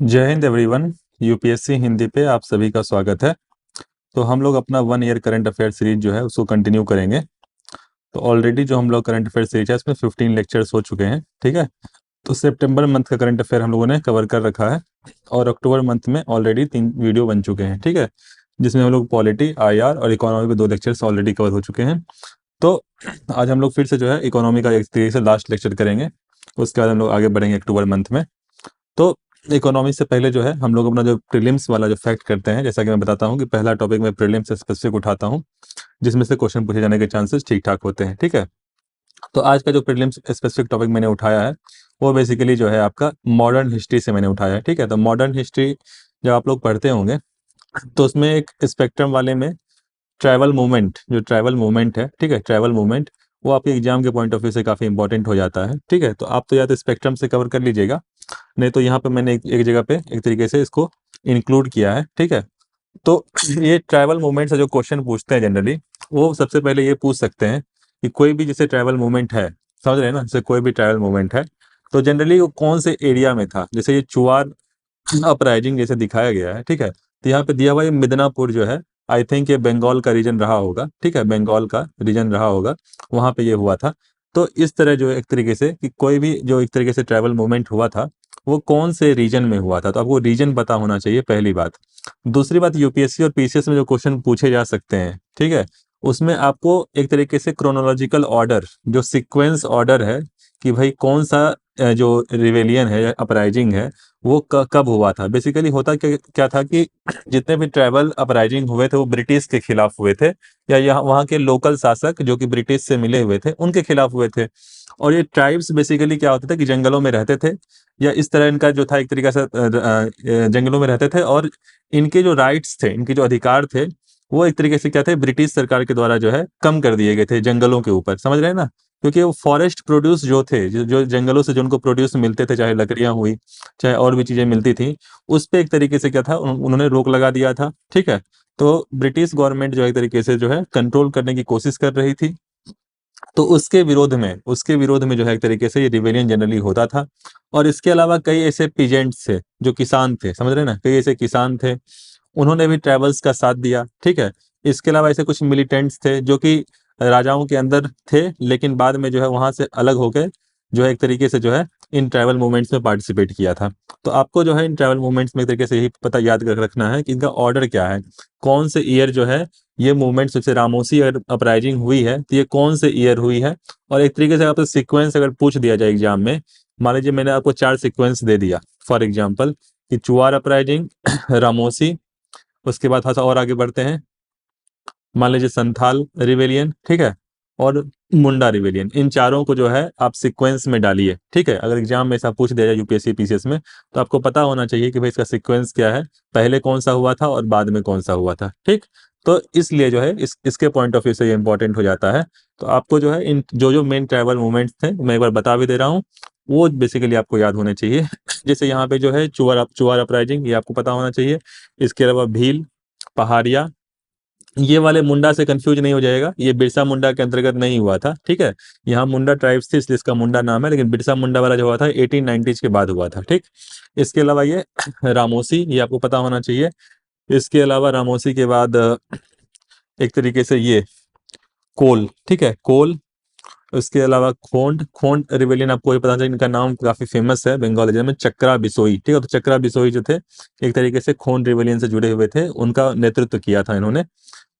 जय Hind everyone. UPSC Hindi पे आप सभी का स्वागत है। तो हम लोग अपना 1 ईयर करंट अफेयर सीरीज जो है उसको कंटिन्यू करेंगे। तो ऑलरेडी जो हम लोग करंट अफेयर सीरीज है इसमें 15 लेक्चर्स हो चुके हैं, ठीक है। तो सितंबर मंथ का करंट अफेयर हम लोगों ने कवर कर रखा है और अक्टूबर मंथ में ऑलरेडी 3 वीडियो बन चुके हैं, ठीक है, जिसमें हम लोग पॉलिटी, आईआर और इकोनॉमी के 2 लेक्चर्स ऑलरेडी कवर हो चुके हैं। तो आज हम लोग फिर से जो है इकोनॉमी का एक तरीके से लास्ट लेक्चर करेंगे। उसके बाद हम लोग आगे बढ़ेंगे अक्टूबर मंथ में। तो इकोनॉमी से पहले जो है हम लोग अपना जो प्रीलिम्स वाला जो फैक्ट करते हैं, जैसा कि मैं बताता हूँ कि पहला टॉपिक मैं प्रीलिम्स से स्पेसिफिक उठाता हूँ जिसमें से क्वेश्चन पूछे जाने के चांसेस ठीक ठाक होते हैं, ठीक है। तो आज का जो प्रीलिम्स स्पेसिफिक टॉपिक मैंने उठाया है वो बेसिकली जो है आपका मॉडर्न हिस्ट्री से मैंने उठाया है, ठीक है। तो मॉडर्न हिस्ट्री जब आप लोग पढ़ते होंगे तो उसमें एक स्पेक्ट्रम वाले में ट्रैवल मूवमेंट है, ठीक है, ट्रैवल मूवमेंट वो आपके एग्जाम के पॉइंट ऑफ व्यू से काफ़ी इंपॉर्टेंट हो जाता है, ठीक है। तो आप तो या तो स्पेक्ट्रम से कवर कर लीजिएगा, नहीं तो यहाँ पे मैंने एक जगह पे एक तरीके से इसको इंक्लूड किया है, ठीक है। तो ये ट्रैवल मूवमेंट से जो क्वेश्चन पूछते हैं जनरली, वो सबसे पहले ये पूछ सकते हैं कि कोई भी जैसे ट्रैवल मूवमेंट है, समझ रहे हैं ना, जैसे कोई भी ट्रैवल मूवमेंट है तो जनरली वो कौन से एरिया में था। जैसे ये चुआर अपराइजिंग जैसे दिखाया गया है, ठीक है। तो यहाँ पे दिया हुआ ये मिदनापुर जो है, आई थिंक ये बंगाल का रीजन रहा होगा, ठीक है, बंगाल का रीजन रहा होगा, वहाँ पे ये हुआ था। तो इस तरह जो एक तरीके से कि कोई भी जो एक तरीके से ट्रैवल मूवमेंट हुआ था वो कौन से रीजन में हुआ था, तो आपको रीजन पता होना चाहिए, पहली बात। दूसरी बात, यूपीएससी और पीसीएस में जो क्वेश्चन पूछे जा सकते हैं, ठीक है, उसमें आपको एक तरीके से क्रोनोलॉजिकल ऑर्डर, जो सीक्वेंस ऑर्डर है कि भाई कौन सा जो रिवेलियन है या अपराइजिंग है वो कब हुआ था। बेसिकली होता क्या क्या था कि जितने भी ट्रैवल अपराइजिंग हुए थे वो ब्रिटिश के खिलाफ हुए थे, या यहाँ वहाँ के लोकल शासक जो कि ब्रिटिश से मिले हुए थे उनके खिलाफ हुए थे। और ये ट्राइब्स बेसिकली क्या होते थे कि जंगलों में रहते थे, या इस तरह इनका जो था एक तरीका से जंगलों में रहते थे, और इनके जो राइट्स थे, इनके जो अधिकार थे, वो एक तरीके से क्या थे, ब्रिटिश सरकार के द्वारा जो है कम कर दिए गए थे जंगलों के ऊपर, समझ रहे हैं ना। क्योंकि वो फॉरेस्ट प्रोड्यूस जो थे, जो जंगलों से जो उनको प्रोड्यूस मिलते थे, चाहे लकड़ियां हुई चाहे और भी चीजें मिलती थी, उस पे एक तरीके से क्या था, उन्होंने रोक लगा दिया था, ठीक है। तो ब्रिटिश गवर्नमेंट जो एक तरीके से जो है कंट्रोल करने की कोशिश कर रही थी। तो उसके विरोध में जो है एक तरीके से ये रिवेलियन जनरली होता था। और इसके अलावा कई ऐसे पीजेंट्स थे जो किसान थे, समझ रहे हैं ना, कई ऐसे किसान थे, उन्होंने भी ट्रेवल्स का साथ दिया, ठीक है। इसके अलावा ऐसे कुछ मिलिटेंट्स थे जो कि राजाओं के अंदर थे, लेकिन बाद में जो है वहां से अलग होकर जो है एक तरीके से जो है इन ट्रैवल मूवमेंट्स में पार्टिसिपेट किया था। तो आपको जो है इन ट्रैवल मूवमेंट्स में एक तरीके से यही पता याद रखना है कि इनका ऑर्डर क्या है, कौन से ईयर जो है ये मूवमेंट, सबसे रामोसी अगर अपराइजिंग हुई है तो ये कौन से ईयर हुई है। और एक तरीके से आपसे सीक्वेंस अगर पूछ दिया जाए एग्जाम में, मान लीजिए मैंने आपको 4 सीक्वेंस दे दिया फॉर एग्जाम्पल, कि चुआर अपराइजिंग, रामोसी, उसके बाद थोड़ा सा और आगे बढ़ते हैं, मान लीजिए संथाल रिवेलियन, ठीक है, और मुंडा रिवेलियन, इन चारों को जो है आप सीक्वेंस में डालिए, ठीक है। अगर एग्जाम में ऐसा पूछ दिया जाए यूपीएससी पीसीएस में, तो आपको पता होना चाहिए कि भाई इसका सीक्वेंस क्या है, पहले कौन सा हुआ था और बाद में कौन सा हुआ था, ठीक। तो इसलिए जो है इसके पॉइंट ऑफ व्यू से ये इंपॉर्टेंट हो जाता है। तो आपको जो है इन जो जो मेन ट्रैवल मूवमेंट्स थे मैं एक बार बता भी दे रहा हूँ, वो बेसिकली आपको याद होने चाहिए। जैसे यहाँ पे जो है चुआर अपराइजिंग, ये आपको पता होना चाहिए। इसके अलावा भील, पहाड़िया, ये वाले मुंडा से कंफ्यूज नहीं हो जाएगा, ये बिरसा मुंडा के अंतर्गत नहीं हुआ था, ठीक है। यहाँ मुंडा ट्राइब्स थी इसलिए इसका मुंडा नाम है, लेकिन बिरसा मुंडा वाला जो हुआ था 1890 के बाद हुआ था, ठीक। इसके अलावा ये रामोसी, ये आपको पता होना चाहिए। इसके अलावा रामोसी के बाद एक तरीके से ये कोल, ठीक है, कोल। उसके अलावा खोंड खोंड रिवेलियन, आपको ये पता चाहिए, इनका नाम काफी फेमस है बंगाल रीजन में, चक्रा बिसोई, ठीक है। तो चक्रा बिसोई जो थे एक तरीके से खोंड रिवेलियन से जुड़े हुए थे, उनका नेतृत्व किया था इन्होंने।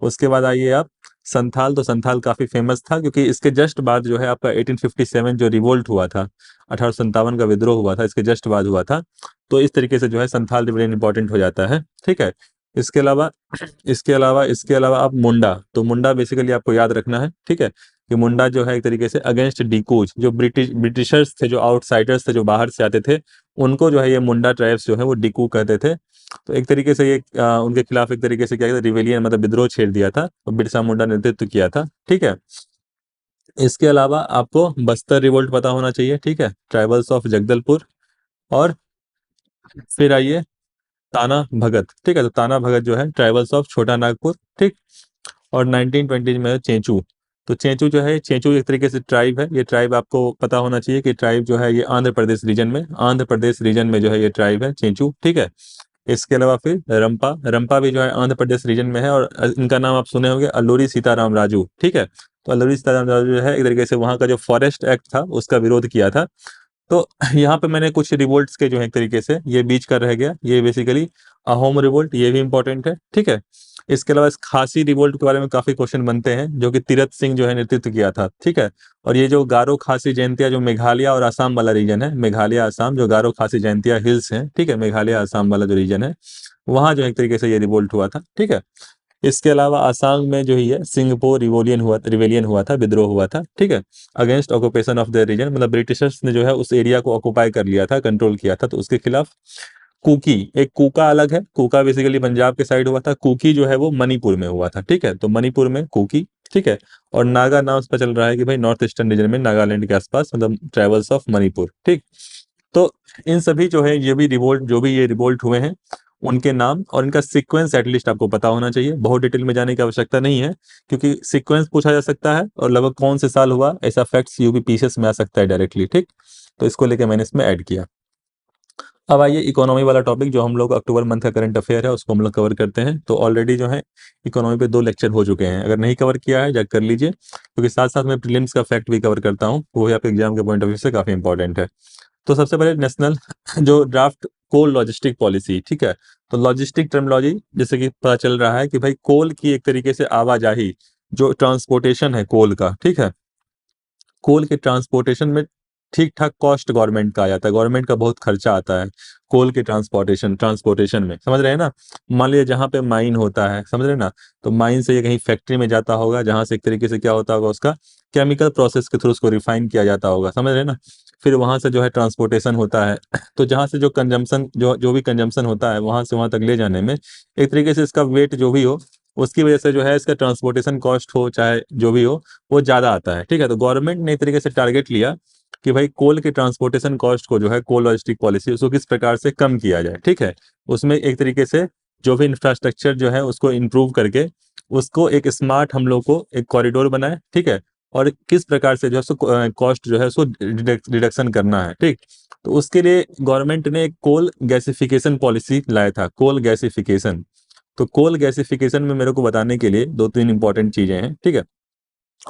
उसके बाद आइए आप संथाल, तो संथाल काफी फेमस था क्योंकि इसके जस्ट बाद जो है आपका 1857 जो रिवोल्ट हुआ था, 1857 का विद्रोह हुआ था, इसके जस्ट बाद हुआ था। तो इस तरीके से जो है संथाल रिवेलियन इंपॉर्टेंट हो जाता है, ठीक है। इसके अलावा इसके अलावा आप मुंडा, तो मुंडा बेसिकली आपको याद रखना है, ठीक है, कि मुंडा जो है एक तरीके से अगेंस्ट डिकूज, जो ब्रिटिशर्स थे, जो आउटसाइडर्स थे, जो बाहर से आते थे, उनको जो है ये मुंडा ट्राइब्स जो है वो डिकू कहते थे। तो एक तरीके से ये उनके खिलाफ एक तरीके से क्या रिवेलियन मतलब विद्रोह छेड़ दिया था, और बिरसा मुंडा ने नेतृत्व किया था, ठीक है। इसके अलावा आपको बस्तर रिवोल्ट पता होना चाहिए, ठीक है, ट्राइबल्स ऑफ जगदलपुर। और फिर आइए ताना भगत, ठीक है, तो ताना भगत जो है ट्राइबल्स ऑफ छोटा नागपुर, ठीक। और 1920 में चेंचू, तो चेंचू जो है, चेंचू एक तरीके से ट्राइब है। ये ट्राइब आपको पता होना चाहिए कि ट्राइब जो है ये आंध्र प्रदेश रीजन में, आंध्र प्रदेश रीजन में जो है ये ट्राइब है चेंचू, ठीक है। इसके अलावा फिर रंपा, रंपा भी जो है आंध्र प्रदेश रीजन में है, और इनका नाम आप सुने होंगे अल्लूरी सीताराम राजू, ठीक है। तो अल्लूरी सीताराम राजू जो है एक तरीके से वहाँ का जो फॉरेस्ट एक्ट था उसका विरोध किया था। तो यहाँ पे मैंने कुछ रिवोल्ट्स के जो है एक तरीके से ये बीच का रह गया, ये बेसिकली अहोम रिवोल्ट, ये भी इंपॉर्टेंट है, ठीक है। इसके अलावा इस खासी रिवोल्ट के बारे में काफी क्वेश्चन बनते हैं, जो कि तीरथ सिंह जो है नेतृत्व किया था, ठीक है। और ये जो गारो खासी जयंतिया जो मेघालय और आसाम वाला रीजन है, मेघालय आसाम जो गारो खासी जयंतिया हिल्स है, ठीक है, मेघालय आसाम वाला जो रीजन है वहाँ जो है एक तरीके से ये रिवोल्ट हुआ था, ठीक है। इसके अलावा आसाम में जो ही है सिंगापुर रिवेलियन हुआ था, विद्रोह हुआ था, ठीक है, against occupation of the region, मतलब ब्रिटिशर्स ने जो है उस एरिया को ऑक्युपाई कर लिया था, कंट्रोल किया था, तो उसके खिलाफ। कुकी, एक कूका अलग है, कूका बेसिकली पंजाब के साइड हुआ था, कुकी जो है वो मणिपुर में हुआ था, ठीक है। तो मणिपुर में कुकी, ठीक है। और नागा नाम से पता चल रहा है कि भाई नॉर्थ ईस्टर्न रीजन में नागालैंड के आसपास, मतलब ट्रेवल्स ऑफ मणिपुर, ठीक। तो इन सभी जो है ये भी रिवोल्ट, जो भी ये रिवोल्ट हुए हैं उनके नाम और इनका सीक्वेंस एटलीस्ट आपको पता होना चाहिए, बहुत डिटेल में जाने की आवश्यकता नहीं है, क्योंकि सीक्वेंस पूछा जा सकता है और लगभग कौन से साल हुआ ऐसा फैक्ट्स यूपी पीसीएस में आ सकता है डायरेक्टली, ठीक। तो इसको लेके मैंने इसमें ऐड किया। अब आइए इकोनॉमी वाला टॉपिक, जो हम लोग अक्टूबर मंथ का करंट अफेयर है उसको हम लोग कवर करते हैं। तो ऑलरेडी जो है इकोनॉमी पे 2 लेक्चर हो चुके हैं, अगर नहीं कवर किया है जाकर कर लीजिए, क्योंकि साथ साथ में प्रीलिम्स का फैक्ट भी कवर करता हूँ, वो भी आपके एग्जाम के पॉइंट ऑफ व्यू से काफी इंपॉर्टेंट है। तो सबसे पहले नेशनल जो ड्राफ्ट कोल लॉजिस्टिक पॉलिसी, ठीक है। तो लॉजिस्टिक टर्मिनोलॉजी जैसे कि पता चल रहा है कि भाई कोल की एक तरीके से आवाजाही, जो ट्रांसपोर्टेशन है कोल का, ठीक है, कोल के ट्रांसपोर्टेशन में ठीक ठाक कॉस्ट गवर्नमेंट का आ जाता है, गवर्नमेंट का बहुत खर्चा आता है कोल के ट्रांसपोर्टेशन में, समझ रहे हैं ना। मान लीजिए जहाँ पे माइन होता है, समझ रहे हैं ना, तो माइन से ये कहीं फैक्ट्री में जाता होगा, जहाँ से एक तरीके से क्या होता होगा उसका केमिकल प्रोसेस के थ्रू उसको रिफाइन किया जाता होगा, समझ रहे हैं ना। फिर वहां से जो है ट्रांसपोर्टेशन होता है, तो जहाँ से जो कंजम्पशन, जो भी कंजम्पशन होता है वहां से वहां तक ले जाने में एक तरीके से इसका वेट जो भी हो, उसकी वजह से जो है इसका ट्रांसपोर्टेशन कॉस्ट हो चाहे जो भी हो वो ज्यादा आता है, ठीक है। तो गवर्नमेंट ने एक तरीके से टारगेट लिया कि भाई कोल के ट्रांसपोर्टेशन कॉस्ट को जो है कोल लॉजिस्टिक पॉलिसी उसको किस प्रकार से कम किया जाए, ठीक है। उसमें एक तरीके से जो भी इंफ्रास्ट्रक्चर जो है उसको इम्प्रूव करके उसको एक स्मार्ट हम लोग को एक कॉरिडोर बनाए, ठीक है। और किस प्रकार से जो है कॉस्ट जो है उसको रिडक्शन करना है, ठीक। तो उसके लिए गवर्नमेंट ने एक कोल गैसिफिकेशन पॉलिसी लाया था, कोल गैसिफिकेशन। तो कोल गैसिफिकेशन में मेरे को बताने के लिए 2-3 इंपॉर्टेंट चीजें हैं, ठीक है।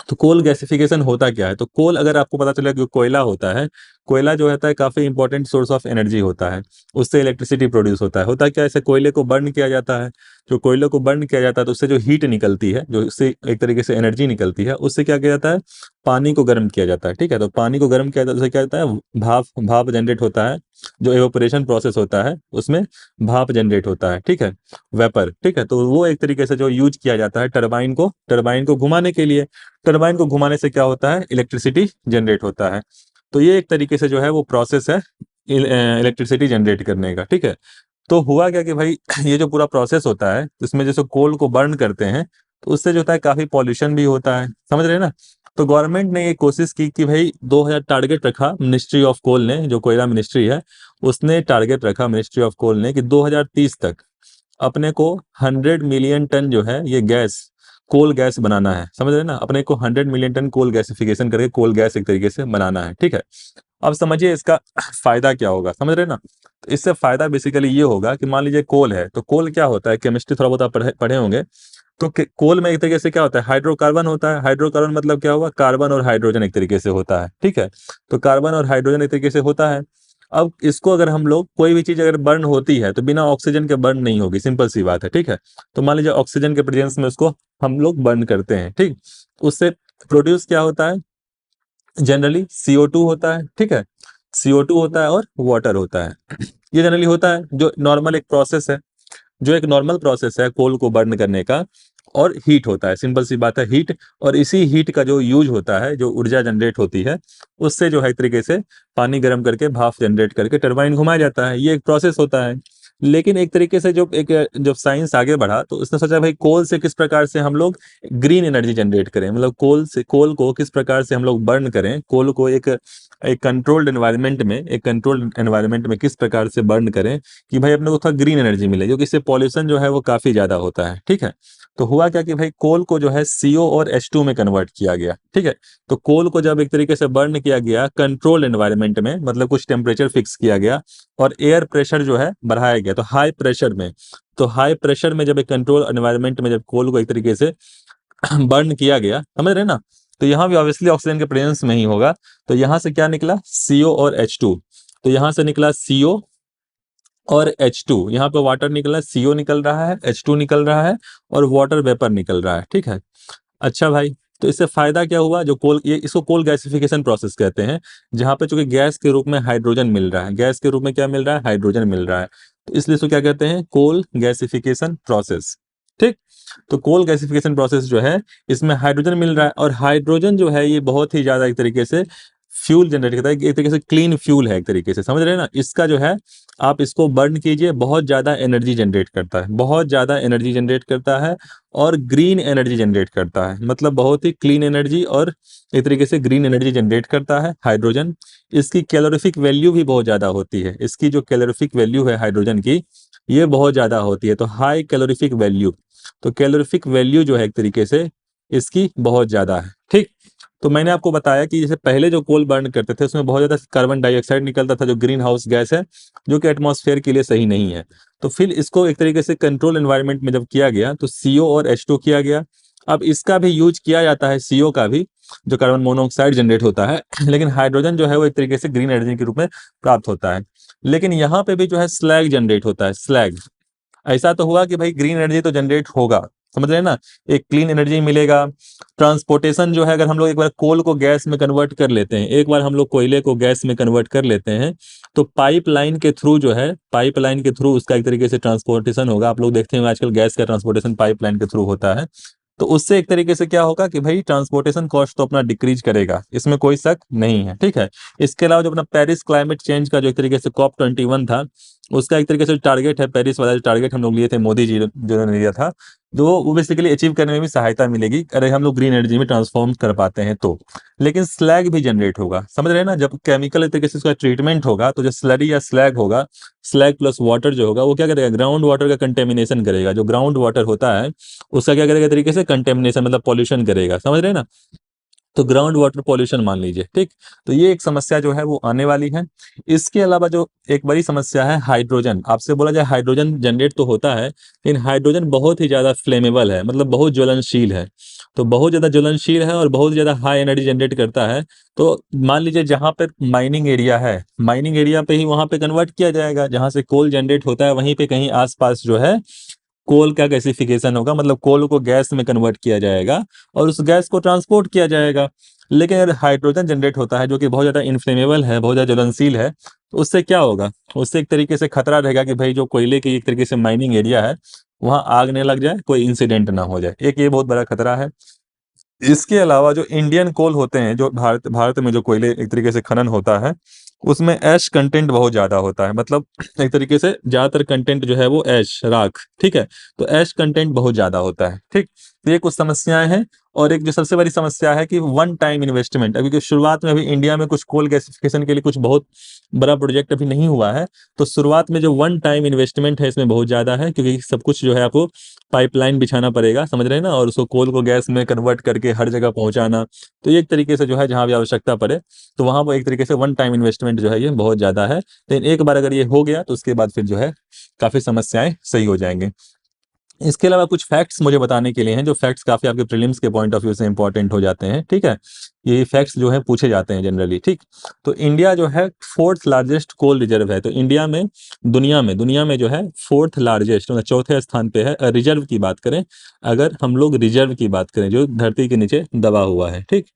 तो कोल गैसिफिकेशन होता क्या है, तो कोल अगर आपको पता चला कि कोयला होता है, कोयला जो होता है काफी इंपॉर्टेंट सोर्स ऑफ एनर्जी होता है, उससे इलेक्ट्रिसिटी प्रोड्यूस होता है क्या, ऐसे कोयले को बर्न किया जाता है, जो कोयले को बर्न किया जाता है तो उससे जो हीट निकलती है, जो उससे एक तरीके से एनर्जी निकलती है, उससे क्या किया जाता है, पानी को गर्म किया जाता है, ठीक है। तो पानी को गर्म किया जाता है, उससे क्या होता है, भाप भाप जनरेट होता है, जो एवोपरेशन प्रोसेस होता है उसमें भाप जनरेट होता है, ठीक है, वेपर, ठीक है। तो वो एक तरीके से जो यूज किया जाता है टरबाइन को घुमाने के लिए, टरबाइन को घुमाने से क्या होता है, इलेक्ट्रिसिटी जनरेट होता है। तो ये एक तरीके से जो है वो प्रोसेस है इलेक्ट्रिसिटी जनरेट करने का, ठीक है। तो हुआ क्या कि भाई ये जो पूरा प्रोसेस होता है इसमें जैसे कोल को बर्न करते हैं तो उससे जो होता है काफी पॉल्यूशन भी होता है, समझ रहे हैं ना। तो गवर्नमेंट ने ये कोशिश की कि भाई 2000 टारगेट रखा, मिनिस्ट्री ऑफ कोल ने, जो कोयला मिनिस्ट्री है उसने टारगेट रखा मिनिस्ट्री ऑफ कोल ने कि 2030 तक अपने को 100 मिलियन टन जो है ये गैस, कोल गैस बनाना है, समझ रहे हैं ना। अपने को 100 मिलियन टन कोल गैसिफिकेशन करके कोल गैस एक तरीके से बनाना है, ठीक है। अब समझिए इसका फायदा क्या होगा, समझ रहे हैं ना। तो इससे फायदा बेसिकली ये होगा कि मान लीजिए कोल है, तो कोल क्या होता है, केमिस्ट्री थोड़ा बहुत आप पढ़े होंगे। तो कोल में एक तरीके से क्या होता है, हाइड्रोकार्बन होता है, हाइड्रोकार्बन मतलब क्या हुआ, कार्बन और हाइड्रोजन एक तरीके से होता है, ठीक है। तो कार्बन और हाइड्रोजन एक तरीके से होता है। अब इसको अगर हम लोग कोई भी चीज अगर बर्न होती है तो बिना ऑक्सीजन के बर्न नहीं होगी, सिंपल सी बात है, ठीक है। तो मान लीजिए ऑक्सीजन के प्रेजेंस में उसको हम लोग बर्न करते हैं, ठीक। उससे प्रोड्यूस क्या होता है, जनरली CO2 होता है, ठीक है। CO2 होता है और वाटर होता है, ये जनरली होता है, जो नॉर्मल एक प्रोसेस है, जो एक नॉर्मल प्रोसेस है कोल को बर्न करने का। और हीट होता है, सिंपल सी बात है, हीट। और इसी हीट का जो यूज होता है, जो ऊर्जा जनरेट होती है उससे जो है एक तरीके से पानी गर्म करके भाप जनरेट करके टरबाइन घुमाया जाता है, ये एक प्रोसेस होता है। लेकिन एक तरीके से जब साइंस आगे बढ़ा तो उसने सोचा भाई कोल से किस प्रकार से हम लोग ग्रीन एनर्जी जनरेट करें, मतलब कोल को किस प्रकार से हम लोग बर्न करें, कोल को एक कंट्रोल्ड एनवायरनमेंट में किस प्रकार से बर्न करें कि भाई अपने को थोड़ा ग्रीन एनर्जी मिले, क्योंकि इससे पॉल्यूशन जो है वो काफी ज्यादा होता है। ठीक है, तो हुआ क्या कि भाई कोल को जो है CO और H2 में कन्वर्ट किया गया। ठीक है, तो कोल को जब एक तरीके से बर्न किया गया कंट्रोल एनवायरनमेंट में, मतलब कुछ टेम्परेचर फिक्स किया गया और एयर प्रेशर जो है बढ़ाया गया, तो हाई प्रेशर में जब एक कंट्रोल एनवायरनमेंट में जब कोल को एक तरीके से बर्न किया गया, समझ रहे हैं ना, तो यहाँ भी ऑब्वियसली ऑक्सीजन के प्रेजेंस में ही होगा। तो यहाँ से क्या निकला, CO और H2। तो यहाँ से निकला CO और H2, यहाँ पे वाटर निकला, CO निकल रहा है, H2 निकल रहा है और वाटर वेपर निकल रहा है। ठीक है, अच्छा भाई, तो इससे फायदा क्या हुआ, जो कोल, ये इसको कोल गैसिफिकेशन प्रोसेस कहते हैं, जहां पे चूंकि गैस के रूप में हाइड्रोजन मिल रहा है, गैस के रूप में क्या मिल रहा है, हाइड्रोजन मिल रहा है, तो इसलिए इसको क्या कहते हैं, कोल गैसिफिकेशन प्रोसेस। ठीक, तो कोल गैसिफिकेशन प्रोसेस जो है, इसमें हाइड्रोजन मिल रहा है और हाइड्रोजन जो है ये बहुत ही ज्यादा एक तरीके से फ्यूल जनरेट करता है, एक तरीके से क्लीन फ्यूल है, एक तरीके से समझ रहे हैं ना। इसका जो है आप इसको बर्न कीजिए, बहुत ज्यादा एनर्जी जनरेट करता है, बहुत ज्यादा एनर्जी जनरेट करता है और ग्रीन एनर्जी जनरेट करता है, मतलब बहुत ही क्लीन एनर्जी और एक तरीके से ग्रीन एनर्जी जनरेट करता है हाइड्रोजन। इसकी कैलोरीफिक वैल्यू भी बहुत ज्यादा होती है, इसकी जो कैलोरीफिक वैल्यू है हाइड्रोजन की, ये बहुत ज्यादा होती है, तो हाई कैलोरीफिक वैल्यू, तो कैलोरीफिक वैल्यू जो है एक तरीके से इसकी बहुत ज्यादा है। ठीक, तो मैंने आपको बताया कि जैसे पहले जो कोल बर्न करते थे उसमें बहुत ज्यादा कार्बन डाइऑक्साइड निकलता था, जो ग्रीन हाउस गैस है, जो कि एटमॉस्फेयर के लिए सही नहीं है। तो फिर इसको एक तरीके से कंट्रोल एनवायरनमेंट में जब किया गया तो CO और H2 किया गया। अब इसका भी यूज किया जाता है, CO का भी, जो कार्बन मोनोऑक्साइड जनरेट होता है, लेकिन हाइड्रोजन जो है वो एक तरीके से ग्रीन एनर्जी के रूप में प्राप्त होता है। लेकिन यहाँ पे भी जो है स्लैग जनरेट होता है, स्लैग। ऐसा तो हुआ कि भाई ग्रीन एनर्जी तो जनरेट होगा, समझ रहे हैं ना, एक क्लीन एनर्जी मिलेगा। ट्रांसपोर्टेशन जो है, अगर हम लोग एक बार कोल को गैस में कन्वर्ट कर लेते हैं, एक बार हम लोग कोयले को गैस में कन्वर्ट कर लेते हैं, तो पाइपलाइन के थ्रू जो है, पाइपलाइन के थ्रू उसका एक तरीके से ट्रांसपोर्टेशन होगा। आप लोग देखते हैं आजकल गैस का ट्रांसपोर्टेशन पाइपलाइन के थ्रू होता है, तो उससे एक तरीके से क्या होगा कि भाई ट्रांसपोर्टेशन कॉस्ट तो अपना डिक्रीज करेगा, इसमें कोई शक नहीं है। ठीक है, इसके अलावा जो अपना पेरिस क्लाइमेट चेंज का जो एक तरीके से COP21 था, उसका एक तरीके से टारगेट है, पेरिस वाला जो टारगेट हम लोग लिए थे, मोदी जी जिन्होंने लिया था, जो वो बेसिकली अचीव करने में भी सहायता मिलेगी अरे हम लोग ग्रीन एनर्जी में ट्रांसफॉर्म कर पाते हैं तो। लेकिन स्लैग भी जनरेट होगा, समझ रहे हैं ना, जब केमिकल तरीके से उसका ट्रीटमेंट होगा तो जो स्लरी या स्लैग होगा, स्लैग प्लस वाटर जो होगा वो क्या करेगा, ग्राउंड वाटर का कंटेमिनेशन करेगा। जो ग्राउंड वाटर होता है उसका क्या करेगा, तरीके से कंटेमिनेशन मतलब पॉल्यूशन करेगा, समझ रहे हैं ना, तो ग्राउंड वाटर पॉल्यूशन मान लीजिए। ठीक, तो ये एक समस्या जो है वो आने वाली है। इसके अलावा जो एक बड़ी समस्या है हाइड्रोजन, आपसे बोला जाए हाइड्रोजन जनरेट तो होता है, लेकिन हाइड्रोजन बहुत ही ज्यादा फ्लेमेबल है, मतलब बहुत ज्वलनशील है, तो बहुत ज्यादा ज्वलनशील है और बहुत ज्यादा हाई एनर्जी जनरेट करता है। तो मान लीजिए जहां पर माइनिंग एरिया है, माइनिंग एरिया पे ही वहां पे कन्वर्ट किया जाएगा, जहां से कोल जनरेट होता है वहीं पे कहीं आसपास जो है कोल का गैसिफिकेशन होगा, मतलब कोल को गैस में कन्वर्ट किया जाएगा और उस गैस को ट्रांसपोर्ट किया जाएगा। लेकिन अगर हाइड्रोजन जनरेट होता है जो कि बहुत ज़्यादा इन्फ्लेमेबल है, बहुत ज़्यादा ज्वलनशील है, तो उससे क्या होगा, उससे एक तरीके से खतरा रहेगा कि भाई जो कोयले की एक तरीके से माइनिंग एरिया है वहाँ आग न लग जाए, कोई इंसिडेंट ना हो जाए, एक ये बहुत बड़ा खतरा है। इसके अलावा जो इंडियन कोल होते हैं, जो भारत भारत में जो कोयले एक तरीके से खनन होता है, उसमें ऐश कंटेंट बहुत ज्यादा होता है, मतलब एक तरीके से ज्यादातर कंटेंट जो है वो ऐश राख। ठीक है, तो ऐश कंटेंट बहुत ज्यादा होता है। ठीक, तो ये कुछ समस्याएं हैं। और एक जो सबसे बड़ी समस्या है कि वन टाइम इन्वेस्टमेंट, अभी शुरुआत में अभी इंडिया में कुछ कोल गैसिफिकेशन के लिए कुछ बहुत बड़ा प्रोजेक्ट अभी नहीं हुआ है, तो शुरुआत में जो वन टाइम इन्वेस्टमेंट है इसमें बहुत ज्यादा है, क्योंकि सब कुछ जो है आपको पाइपलाइन बिछाना पड़ेगा, समझ रहे हैं ना, और उसको कोल को गैस में कन्वर्ट करके हर जगह पहुंचाना। तो ये एक तरीके से जो है जहां भी आवश्यकता पड़े तो वहां वो एक तरीके से वन टाइम इन्वेस्टमेंट जो है ये बहुत ज्यादा है, लेकिन एक बार अगर ये हो गया तो उसके बाद फिर जो है काफी समस्याएं सही हो जाएंगे। इसके अलावा कुछ फैक्ट्स मुझे बताने के लिए हैं, जो फैक्ट्स काफी आपके प्रीलिम्स के पॉइंट ऑफ व्यू से इंपॉर्टेंट हो जाते हैं। ठीक है, ये फैक्ट्स जो है पूछे जाते हैं जनरली। ठीक, तो इंडिया जो है फोर्थ लार्जेस्ट कोल रिजर्व है, तो इंडिया में दुनिया में जो है फोर्थ लार्जेस्ट मतलब चौथे स्थान पे है रिजर्व की बात करें, अगर हम लोग रिजर्व की बात करें जो धरती के नीचे दबा हुआ है। ठीक,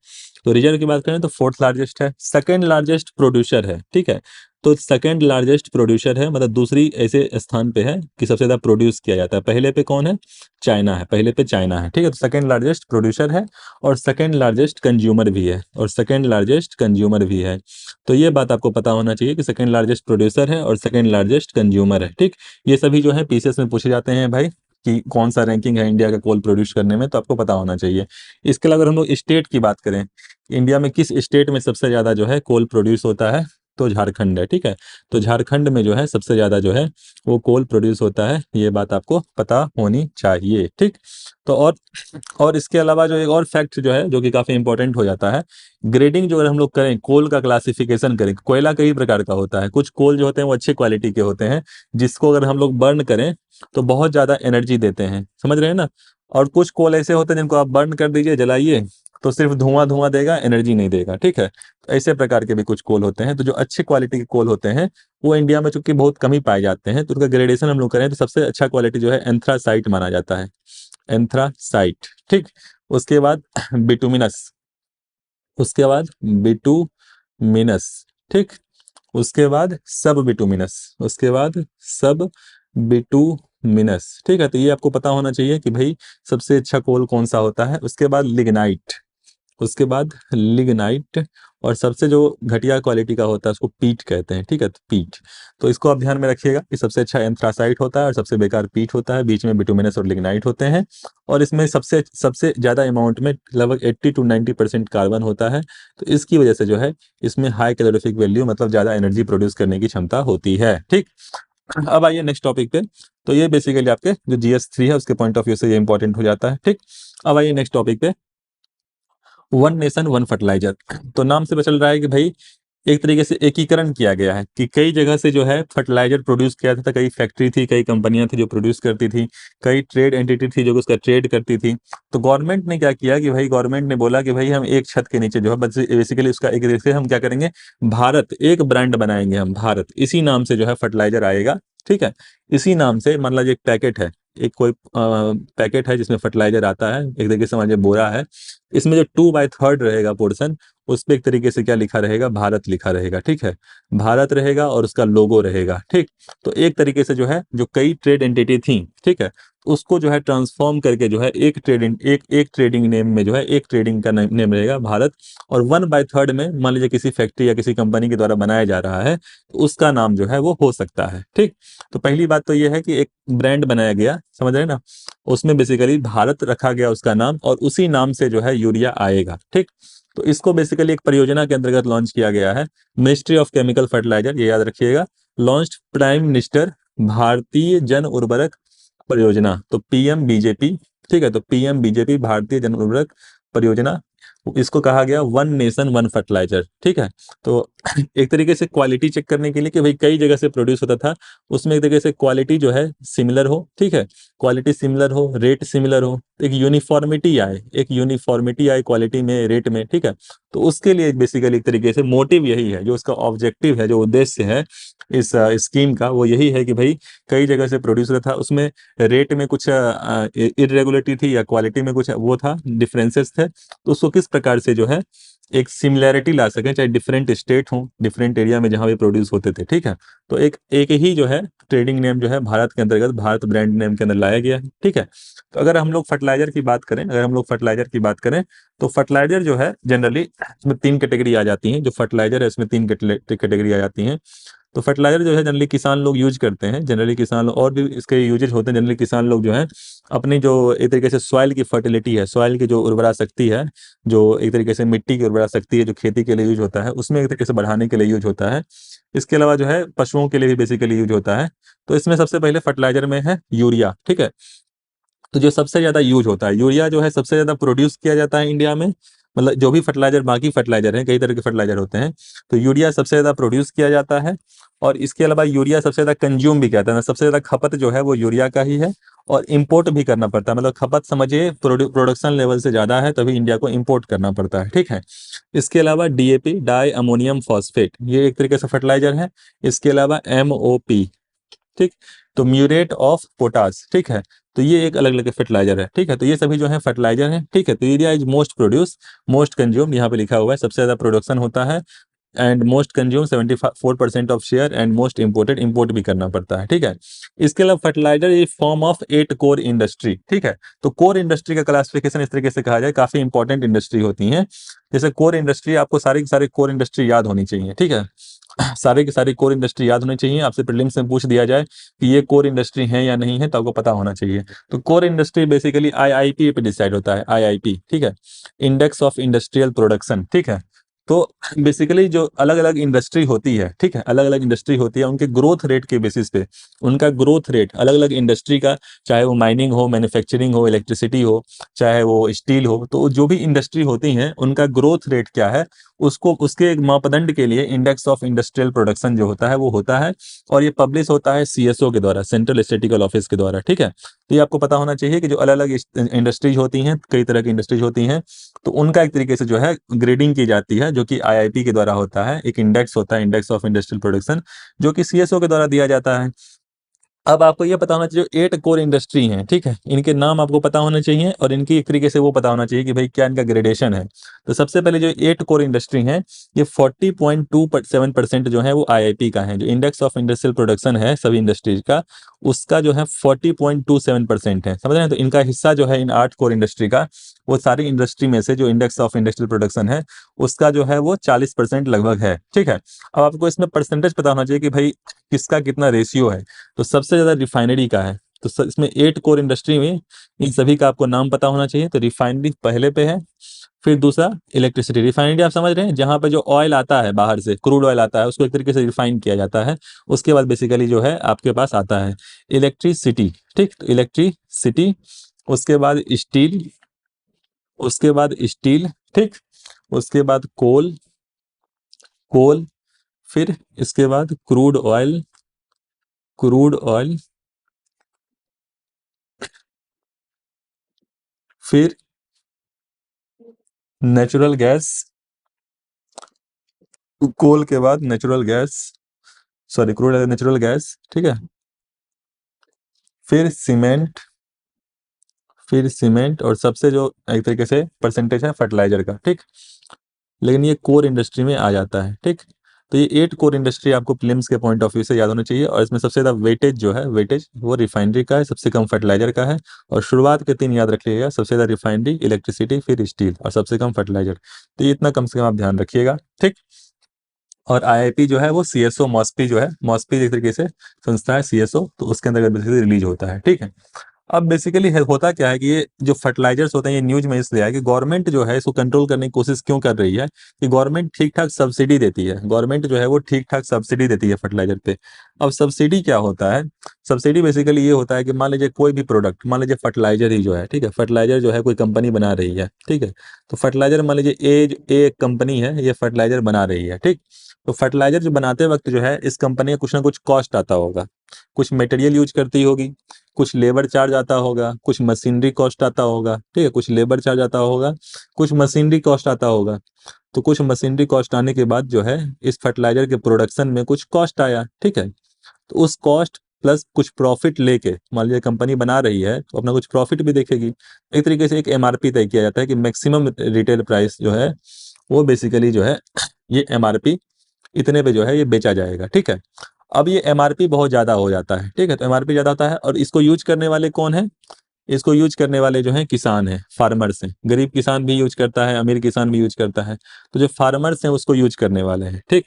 तो रिजर्व की बात करें तो फोर्थ लार्जेस्ट है, सेकंड लार्जेस्ट प्रोड्यूसर है, ठीक है। तो सेकंड लार्जेस्ट प्रोड्यूसर है, मतलब दूसरी ऐसे स्थान पे है कि सबसे ज्यादा प्रोड्यूस किया जाता है। पहले पे कौन है? चाइना है, पहले पे चाइना है, ठीक है। तो सेकंड लार्जेस्ट प्रोड्यूसर है और सेकंड लार्जेस्ट कंज्यूमर भी है, और सेकंड लार्जेस्ट कंज्यूमर भी है। तो ये बात आपको पता होना चाहिए कि सेकंड लार्जेस्ट प्रोड्यूसर है और सेकंड लार्जेस्ट कंज्यूमर है, ठीक। ये सभी जो है पीसीएस में पूछे जाते हैं भाई, कि कौन सा रैंकिंग है इंडिया का कोल प्रोड्यूस करने में, तो आपको पता होना चाहिए। इसके अलावा अगर हम लोग स्टेट की बात करें, इंडिया में किस स्टेट में सबसे ज़्यादा जो है कोल प्रोड्यूस होता है, तो झारखंड है, ठीक है। तो झारखंड में जो है सबसे ज़्यादा जो है वो कोल प्रोड्यूस होता है, ये बात आपको पता होनी चाहिए, ठीक। तो और इसके अलावा जो एक और फैक्ट जो है जो कि काफ़ी इंपॉर्टेंट हो जाता है, ग्रेडिंग जो अगर हम लोग करें, कोल का क्लासिफिकेशन करें, कोयला कई प्रकार का होता है। कुछ कोल जो होते हैं वो अच्छे क्वालिटी के होते हैं, जिसको अगर हम लोग बर्न करें तो बहुत ज़्यादा एनर्जी देते हैं, समझ रहे हैं ना। और कुछ कोल ऐसे होते हैं जिनको आप बर्न कर दीजिए, जलाइए, तो सिर्फ धुआं धुआं देगा, एनर्जी नहीं देगा, ठीक है। तो ऐसे प्रकार के भी कुछ कोल होते हैं। तो जो अच्छे क्वालिटी के कोल होते हैं वो इंडिया में चूंकि बहुत कम ही पाए जाते हैं, तो उनका ग्रेडेशन हम लोग करें तो सबसे अच्छा क्वालिटी जो है एंथ्रासाइट माना जाता है, एंथ्रासाइट, ठीक। उसके बाद बिटुमिनस, उसके बाद बिटुमिनस, ठीक। उसके बाद सब बिटुमिनस, उसके बाद सब बिटुमिनस, ठीक है। तो ये आपको पता होना चाहिए कि भाई सबसे अच्छा कोल कौन सा होता है। उसके बाद लिग्नाइट, उसके बाद लिग्नाइट, और सबसे जो घटिया क्वालिटी का होता है उसको पीट कहते हैं, ठीक है। तो पीट, तो इसको आप ध्यान में रखिएगा कि सबसे अच्छा एंथ्रासाइट होता है और सबसे बेकार पीट होता है, बीच में बिटुमिनस और लिग्नाइट होते हैं। और इसमें सबसे सबसे ज़्यादा अमाउंट में लगभग 80 to 90% कार्बन होता है। तो इसकी वजह से जो है इसमें हाई कैलोरीफिक वैल्यू, मतलब ज़्यादा एनर्जी प्रोड्यूस करने की क्षमता होती है, ठीक। अब आइए नेक्स्ट टॉपिक पे। तो ये बेसिकली आपके जो GS3 है उसके पॉइंट ऑफ व्यू से ये इंपॉर्टेंट हो जाता है, ठीक। अब आइए नेक्स्ट टॉपिक पे, वन नेशन वन फर्टिलाइजर। तो नाम से पता चल रहा है कि भाई एक तरीके से एकीकरण किया गया है, कि कई जगह से जो है फर्टिलाइजर प्रोड्यूस किया था, कई फैक्ट्री थी, कई कंपनियां थी जो प्रोड्यूस करती थी, कई ट्रेड एंटिटी थी जो उसका ट्रेड करती थी। तो गवर्नमेंट ने क्या किया कि भाई गवर्नमेंट ने बोला कि भाई हम एक छत के नीचे जो है बेसिकली उसका एक तरीके से हम क्या करेंगे, भारत एक ब्रांड बनाएंगे, हम भारत इसी नाम से जो है फर्टिलाइजर आएगा, ठीक है। इसी नाम से मान लीजिए एक पैकेट है, एक कोई पैकेट है जिसमें फर्टिलाइजर आता है, एक तरीके से मान लीजिए बोरा है, इसमें जो 2/3 रहेगा पोर्शन, उस पर एक तरीके से क्या लिखा रहेगा, भारत लिखा रहेगा, ठीक है। भारत रहेगा और उसका लोगो रहेगा, ठीक। तो एक तरीके से जो है जो कई ट्रेड एंटिटी थी, ठीक है, उसको जो है ट्रांसफॉर्म करके जो है एक ट्रेडिंग नेम में जो है एक ट्रेडिंग का नेम रहेगा भारत। और 1/3 में मान लीजिए किसी फैक्ट्री या किसी कंपनी के द्वारा बनाया जा रहा है, तो उसका नाम जो है वो हो सकता है, ठीक। तो पहली बात तो ये है कि एक ब्रांड बनाया गया, समझ रहे हैं ना, उसमें बेसिकली भारत रखा गया उसका नाम, और उसी नाम से जो है यूरिया आएगा, ठीक। तो इसको बेसिकली एक परियोजना के अंतर्गत लॉन्च किया गया है, मिनिस्ट्री ऑफ केमिकल फर्टिलाइजर, ये याद रखिएगा। लॉन्च प्राइम मिनिस्टर भारतीय जन उर्वरक परियोजना, तो PMBJP, ठीक है। तो PMBJP भारतीय जन उर्वरक परियोजना, इसको कहा गया वन नेशन वन फर्टिलाइजर, ठीक है। तो एक तरीके से क्वालिटी चेक करने के लिए कि भाई कई जगह से प्रोड्यूस होता था, उसमें एक तरीके से क्वालिटी जो है सिमिलर हो, ठीक है, क्वालिटी सिमिलर हो, रेट सिमिलर हो, एक यूनिफॉर्मिटी आए, एक यूनिफॉर्मिटी आए क्वालिटी में, रेट में, ठीक है। तो उसके लिए बेसिकली एक तरीके से मोटिव यही है, जो उसका ऑब्जेक्टिव है, जो उद्देश्य है इस स्कीम का, वो यही है कि भाई कई जगह से प्रोड्यूस होता था, उसमें रेट में कुछ इरेगुलरिटी थी या क्वालिटी में कुछ वो था, डिफरेंसेस थे, तो उसको किस प्रकार से जो है एक सिमिलैरिटी ला सकें, चाहे डिफरेंट स्टेट हो, डिफरेंट एरिया में जहाँ भी प्रोड्यूस होते थे, ठीक है। तो एक एक ही जो है ट्रेडिंग नेम जो है भारत के अंतर्गत, भारत ब्रांड नेम के अंदर लाया गया है, ठीक है। तो अगर हम लोग फर्टिलाइजर की बात करें, अगर हम लोग फर्टिलाइजर की बात करें, तो फर्टिलाइजर जो है जनरली इसमें 3 कैटेगरी आ जाती हैं, जो फर्टिलाइजर है इसमें 3 कैटेगरी आ जाती हैं। तो फर्टिलाइजर जो है जनरली किसान लोग यूज करते हैं, जनरली किसान लोग, और भी इसके यूजेज होते हैं, जनरली किसान लोग जो है अपनी जो एक तरीके से सॉइल की फर्टिलिटी है, सॉइल की जो उर्वरा शक्ति है, जो एक तरीके से मिट्टी की उर्वरा शक्ति है, जो खेती के लिए यूज होता है, उसमें एक तरीके से बढ़ाने के लिए यूज होता है। इसके अलावा जो है पशुओं के लिए भी बेसिकली यूज होता है। तो इसमें सबसे पहले फर्टिलाइजर में है यूरिया, ठीक है। तो जो सबसे ज्यादा यूज होता है यूरिया, जो है सबसे ज्यादा प्रोड्यूस किया जाता है इंडिया में, मतलब जो भी फर्टिलाइजर, बाकी फर्टिलाइजर हैं, कई तरह के फर्टिलाइजर होते हैं, तो यूरिया सबसे ज्यादा प्रोड्यूस किया जाता है। और इसके अलावा यूरिया सबसे ज्यादा कंज्यूम भी किया जाता है, सबसे ज्यादा खपत जो है वो यूरिया का ही है। और इम्पोर्ट भी करना पड़ता है, मतलब खपत समझिए प्रोडक्शन लेवल से ज्यादा है, तभी इंडिया को इम्पोर्ट करना पड़ता है, ठीक है। इसके अलावा DAP, डाई अमोनियम फॉस्फेट, ये एक तरीके से फर्टिलाइजर है। इसके अलावा MOP, ठीक। तो म्यूरेट ऑफ पोटास, ठीक है। तो ये एक अलग अलग फर्टिलाइजर है, ठीक है। तो ये सभी जो है फर्टिलाइजर है, ठीक है। तो area is most produce most consume, यहाँ पे लिखा हुआ है सबसे ज्यादा प्रोडक्शन होता है, and most consume 74% of share, and most imported, import भी करना पड़ता है, ठीक है। इसके अलावा fertiliser is form of 8 core industry, ठीक है। तो कोर इंडस्ट्री का क्लासिफिकेशन इस तरीके से कहा जाए, काफी इंपॉर्टेंट इंडस्ट्री होती है। जैसे कोर इंडस्ट्री, आपको सारी की सारी कोर इंडस्ट्री याद होनी चाहिए, ठीक है। सारे की सारी कोर इंडस्ट्री याद होनी चाहिए। आपसे प्रीलिम्स में पूछ दिया जाए कि ये कोर इंडस्ट्री है या नहीं है, तो आपको पता होना चाहिए। तो कोर इंडस्ट्री बेसिकली आईआईपी पे डिसाइड होता है, आईआईपी, ठीक है, इंडेक्स ऑफ इंडस्ट्रियल प्रोडक्शन, ठीक है। तो बेसिकली जो अलग अलग इंडस्ट्री होती है, ठीक है, अलग अलग इंडस्ट्री होती है, उनके ग्रोथ रेट के बेसिस पे, उनका ग्रोथ रेट अलग अलग इंडस्ट्री का, चाहे वो माइनिंग हो, मैन्युफैक्चरिंग हो, इलेक्ट्रिसिटी हो, चाहे वो स्टील हो, तो जो भी इंडस्ट्री होती हैं उनका ग्रोथ रेट क्या है, उसको उसके एक मापदंड के लिए इंडेक्स ऑफ इंडस्ट्रियल प्रोडक्शन जो होता है वो होता है, और ये पब्लिश होता है सीएसओ के द्वारा, सेंट्रल स्टैटिस्टिकल ऑफिस के द्वारा, ठीक है। तो ये आपको पता होना चाहिए कि जो अलग अलग इंडस्ट्रीज होती हैं, कई तरह की इंडस्ट्रीज होती हैं, तो उनका एक तरीके से जो है ग्रेडिंग की जाती है, जो कि आईआईपी के द्वारा होता है। एक इंडेक्स होता है, इंडेक्स ऑफ इंडस्ट्रियल प्रोडक्शन, जो कि सीएसओ के द्वारा दिया जाता है। अब आपको ये पता होना चाहिए 8 कोर इंडस्ट्री हैं, ठीक है, इनके नाम आपको पता होने चाहिए, और इनकी एक तरीके से वो पता होना चाहिए कि भाई क्या इनका ग्रेडेशन है। तो सबसे पहले जो 8 कोर इंडस्ट्री हैं, ये 40.27% जो है वो आईआईपी का है। जो इंडेक्स ऑफ इंडस्ट्रियल प्रोडक्शन है सभी इंडस्ट्रीज का, उसका जो है 40.27% है, समझ रहे हैं। तो इनका हिस्सा जो है इन 8 कोर इंडस्ट्री का, वो सारी इंडस्ट्री में से जो इंडेक्स ऑफ इंडस्ट्रियल प्रोडक्शन है उसका जो है वो 40% लगभग है, ठीक है। अब आपको इसमें परसेंटेज पता होना चाहिए कि भाई किसका कितना रेशियो है। तो सबसे ज्यादा रिफाइनरी का है। तो इसमें 8 कोर इंडस्ट्री में इन सभी का आपको नाम पता होना चाहिए। तो रिफाइनरी पहले पे है, फिर दूसरा इलेक्ट्रिसिटी। रिफाइनरी आप समझ रहे हैं, जहां पे जो ऑयल आता है बाहर से, क्रूड ऑयल आता है, उसको एक तरीके से रिफाइन किया जाता है। उसके बाद बेसिकली जो है आपके पास आता है इलेक्ट्रिसिटी, ठीक। तो इलेक्ट्रिसिटी, उसके बाद स्टील, उसके बाद स्टील, ठीक, उसके बाद कोल, कोल, फिर इसके बाद क्रूड ऑयल, क्रूड ऑयल, फिर नेचुरल गैस, कोल के बाद natural gas, sorry crude natural gas, ठीक है, फिर सीमेंट, फिर सीमेंट, और सबसे जो एक तरीके से परसेंटेज है फर्टिलाइजर का, ठीक। लेकिन ये कोर इंडस्ट्री में आ जाता है, ठीक। तो ये 8 कोर इंडस्ट्री आपको प्रीलिम्स के पॉइंट ऑफ व्यू से याद होना चाहिए, और इसमें सबसे ज्यादा वेटेज जो है, वेटेज वो रिफाइनरी का है, सबसे कम फर्टिलाइजर का है। और शुरुआत के 3 याद रख लीजिएगा, सबसे ज्यादा रिफाइनरी, इलेक्ट्रिसिटी, फिर स्टील, और सबसे कम फर्टिलाइजर। तो ये इतना कम से कम आप ध्यान रखिएगा, ठीक। और आईआईपी जो है वो सीएसओ मॉस्पी जो है, मॉस्पी एक तरीके से संस्था है सीएसओ, तो उसके अंदर बेसिकली रिलीज होता है, ठीक है। अब बेसिकली होता क्या है कि ये जो फर्टिलाइजर्स होते हैं, ये न्यूज में इसलिए है कि गवर्नमेंट जो है इसको कंट्रोल करने की कोशिश क्यों कर रही है, कि गवर्नमेंट ठीक ठाक सब्सिडी देती है, गवर्नमेंट जो है वो ठीक ठाक सब्सिडी देती है फर्टिलाइजर पे। अब सब्सिडी क्या होता है, सब्सिडी बेसिकली ये होता है कि मान लीजिए कोई भी प्रोडक्ट, मान लीजिए फर्टिलाइजर ही जो है, ठीक है, फर्टिलाइजर जो है कोई कंपनी बना रही है, ठीक है। तो फर्टिलाइजर मान लीजिए ए कंपनी है, ये फर्टिलाइजर बना रही है, ठीक। तो फर्टिलाइजर जो बनाते वक्त जो है इस कंपनी का कुछ ना कुछ कॉस्ट आता होगा, कुछ मटेरियल यूज करती होगी, कुछ लेबर चार्ज आता होगा, कुछ मशीनरी कॉस्ट आता होगा, ठीक है, कुछ लेबर चार्ज आता होगा, कुछ मशीनरी कॉस्ट आता होगा। तो कुछ मशीनरी कॉस्ट आने के बाद जो है इस फर्टिलाइजर के प्रोडक्शन में कुछ कॉस्ट आया, ठीक है। तो उस कॉस्ट प्लस कुछ प्रॉफिट लेके, मान लीजिए कंपनी बना रही है तो अपना कुछ प्रॉफिट भी देखेगी। एक तरीके से एक एमआरपी तय किया जाता है कि मैक्सिमम रिटेल प्राइस जो है वो बेसिकली जो है ये एमआरपी इतने पे जो है ये बेचा जाएगा, ठीक है। अब ये एमआरपी बहुत ज्यादा हो जाता है, ठीक है, तो एमआरपी ज्यादा होता है, और इसको यूज करने वाले कौन है, इसको यूज करने वाले जो हैं किसान हैं, फार्मर्स हैं। गरीब किसान भी यूज करता है, अमीर किसान भी यूज करता है, तो जो फार्मर्स हैं उसको यूज करने वाले हैं, ठीक।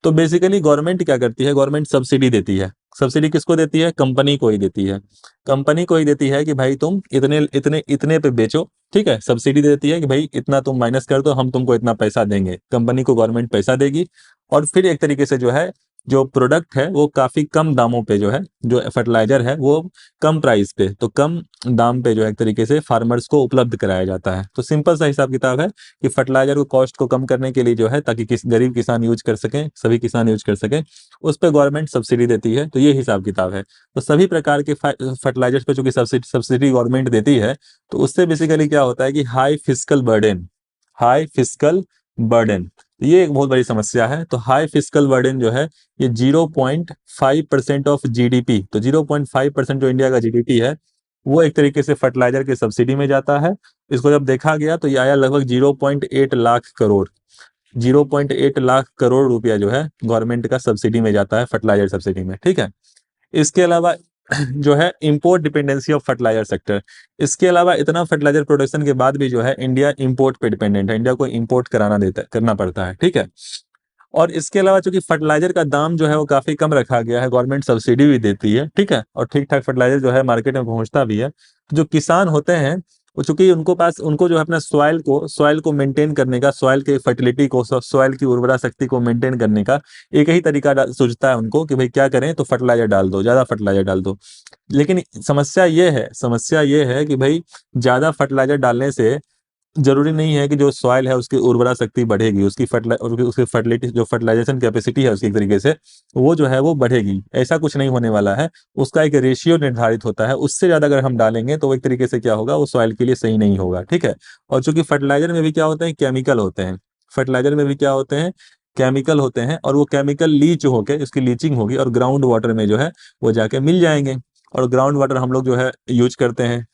तो बेसिकली गवर्नमेंट क्या करती है, गवर्नमेंट सब्सिडी देती है। सब्सिडी किसको देती है, कंपनी को ही देती है। कंपनी को ही देती है कि भाई तुम इतने इतने इतने पे बेचो, ठीक है। सब्सिडी देती है कि भाई इतना तुम माइनस कर दो, हम तुमको इतना पैसा देंगे, कंपनी को गवर्नमेंट पैसा देगी। और फिर एक तरीके से जो है जो प्रोडक्ट है वो काफी कम दामों पे जो है, जो फर्टिलाइजर है वो कम प्राइस पे, तो कम दाम पे जो है एक तरीके से फार्मर्स को उपलब्ध कराया जाता है। तो सिंपल सा हिसाब किताब है कि फर्टिलाइजर को कॉस्ट को कम करने के लिए जो है, ताकि गरीब किसान यूज कर सकें, सभी किसान यूज कर सकें, उस पर गवर्नमेंट सब्सिडी देती है। तो ये हिसाब किताब है। तो सभी प्रकार के फर्टिलाइजर्स पे चूंकि सब्सिडी गवर्नमेंट देती है, तो उससे बेसिकली क्या होता है कि हाई फिजिकल बर्डन तो ये एक बहुत बड़ी समस्या है। तो हाई फिस्कल बर्डन जो है ये 0.5% ऑफ जीडीपी, तो 0.5% जो इंडिया का जीडीपी है वो एक तरीके से फर्टिलाइजर के सब्सिडी में जाता है। इसको जब देखा गया तो ये आया लगभग 0.8 लाख करोड़, 0.8 लाख करोड़ रुपया जो है गवर्नमेंट का सब्सिडी में जाता है, फर्टिलाइजर सब्सिडी में, ठीक है। इसके अलावा जो है import dependency of fertiliser sector, इसके अलावा इतना फर्टिलाइजर प्रोडक्शन के बाद भी जो है इंडिया इंपोर्ट पे डिपेंडेंट है, इंडिया को इंपोर्ट करना पड़ता है, ठीक है। और इसके अलावा चूंकि फर्टिलाइजर का दाम जो है वो काफी कम रखा गया है, गवर्नमेंट सब्सिडी भी देती है, ठीक है, और ठीक ठाक फर्टिलाइजर जो है मार्केट में पहुंचता भी है। तो जो किसान होते हैं वो चूंकि उनको जो है अपना सॉइल को मेंटेन करने का, सॉइल के फर्टिलिटी को, सॉइल की उर्वरा शक्ति को मेंटेन करने का एक ही तरीका सूझता है उनको कि भाई क्या करें, तो फर्टिलाइजर डाल दो, ज्यादा फर्टिलाइजर डाल दो। लेकिन समस्या ये है कि भाई ज्यादा फर्टिलाइजर डालने से जरूरी नहीं है कि जो सॉइल है उसकी उर्वरा शक्ति बढ़ेगी, उसकी फर्टिलिटी, जो फर्टिलाइजेशन कैपेसिटी है उसकी एक तरीके से वो जो है वो बढ़ेगी, ऐसा कुछ नहीं होने वाला है। उसका एक रेशियो निर्धारित होता है, उससे ज्यादा अगर हम डालेंगे तो वो एक तरीके से क्या होगा, वो सॉइल के लिए सही नहीं होगा, ठीक है। और चूंकि फर्टिलाइजर में भी क्या होते हैं, केमिकल होते हैं, फर्टिलाइजर में भी क्या होते हैं, केमिकल होते हैं, और वो केमिकल लीच होके उसकी लीचिंग होगी और ग्राउंड वाटर में जो है वो जाके मिल जाएंगे, और ग्राउंड वाटर हम लोग जो है यूज करते हैं।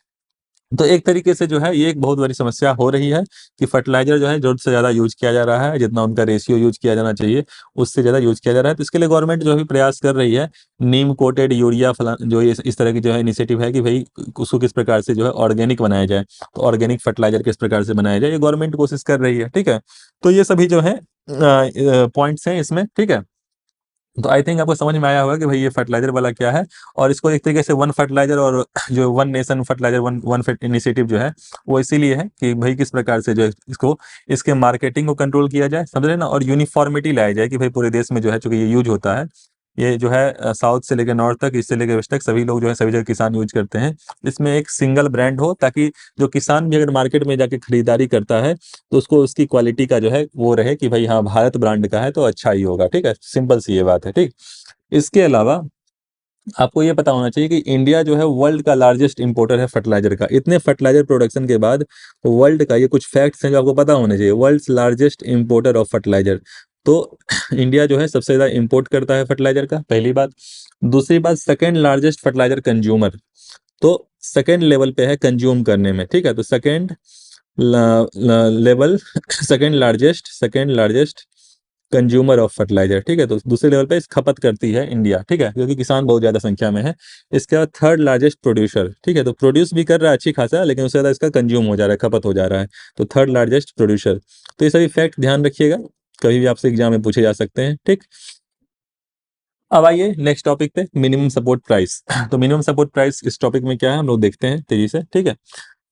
तो एक तरीके से जो है ये एक बहुत बड़ी समस्या हो रही है कि फर्टिलाइजर जो है जरूरत से ज्यादा यूज किया जा रहा है, जितना उनका रेशियो यूज किया जाना चाहिए उससे ज्यादा यूज किया जा रहा है। तो इसके लिए गवर्नमेंट जो है प्रयास कर रही है, नीम कोटेड यूरिया फला जो ये इस तरह की जो है इनिशिएटिव है कि भाई उसको किस प्रकार से जो है ऑर्गेनिक बनाया जाए, तो ऑर्गेनिक फर्टिलाइजर किस प्रकार से बनाया जाए, ये गवर्नमेंट कोशिश कर रही है, ठीक है। तो ये सभी जो है पॉइंट्स हैं इसमें, ठीक है। तो आई थिंक आपको समझ में आया होगा कि भाई ये फर्टिलाइजर वाला क्या है। और इसको एक तरीके से वन फर्टिलाइजर और जो one nation fertiliser one one initiative जो है वो इसीलिए है कि भाई किस प्रकार से जो है इसको, इसके मार्केटिंग को कंट्रोल किया जाए, समझ रहे ना, और यूनिफॉर्मिटी लाया जाए कि भाई पूरे देश में जो है, चूंकि ये यूज होता है, ये जो है साउथ से लेकर नॉर्थ तक, ईस्ट से लेकर वेस्ट तक सभी लोग जो है, सभी जगह किसान यूज करते हैं। इसमें एक सिंगल ब्रांड हो ताकि जो किसान भी अगर मार्केट में जाके खरीदारी करता है तो उसको उसकी क्वालिटी का जो है वो रहे कि भाई हाँ भारत ब्रांड का है तो अच्छा ही होगा, ठीक है, सिंपल सी ये बात है, ठीक। इसके अलावा आपको ये पता होना चाहिए कि इंडिया जो है वर्ल्ड का लार्जेस्ट इंपोर्टर है फर्टिलाइजर का। इतने फर्टिलाइजर प्रोडक्शन के बाद वर्ल्ड का, ये कुछ फैक्ट्स हैं जो आपको पता होने चाहिए, world's largest importer of fertiliser. तो इंडिया जो है सबसे ज्यादा इंपोर्ट करता है फर्टिलाइजर का, पहली बात। दूसरी बात, सेकेंड लार्जेस्ट फर्टिलाइजर कंज्यूमर, तो सेकेंड लेवल पे है कंज्यूम करने में, ठीक है। तो level second largest consumer of fertiliser, ठीक है। तो दूसरे लेवल पे इस खपत करती है इंडिया, ठीक है, क्योंकि किसान बहुत ज्यादा संख्या में है। इसके बाद थर्ड लार्जेस्ट प्रोड्यूसर, ठीक है, तो प्रोड्यूस भी कर रहा है अच्छी खासा, लेकिन उससे ज्यादा इसका कंज्यूम हो जा रहा है, खपत हो जा रहा है। तो थर्ड लार्जेस्ट प्रोड्यूसर। तो ये सभी फैक्ट ध्यान रखिएगा, कभी भी आपसे एग्जाम में पूछे जा सकते हैं, ठीक। अब आइए नेक्स्ट टॉपिक पे, मिनिमम सपोर्ट प्राइस। तो मिनिमम सपोर्ट प्राइस इस टॉपिक में क्या है हम लोग देखते हैं तेजी से, ठीक है।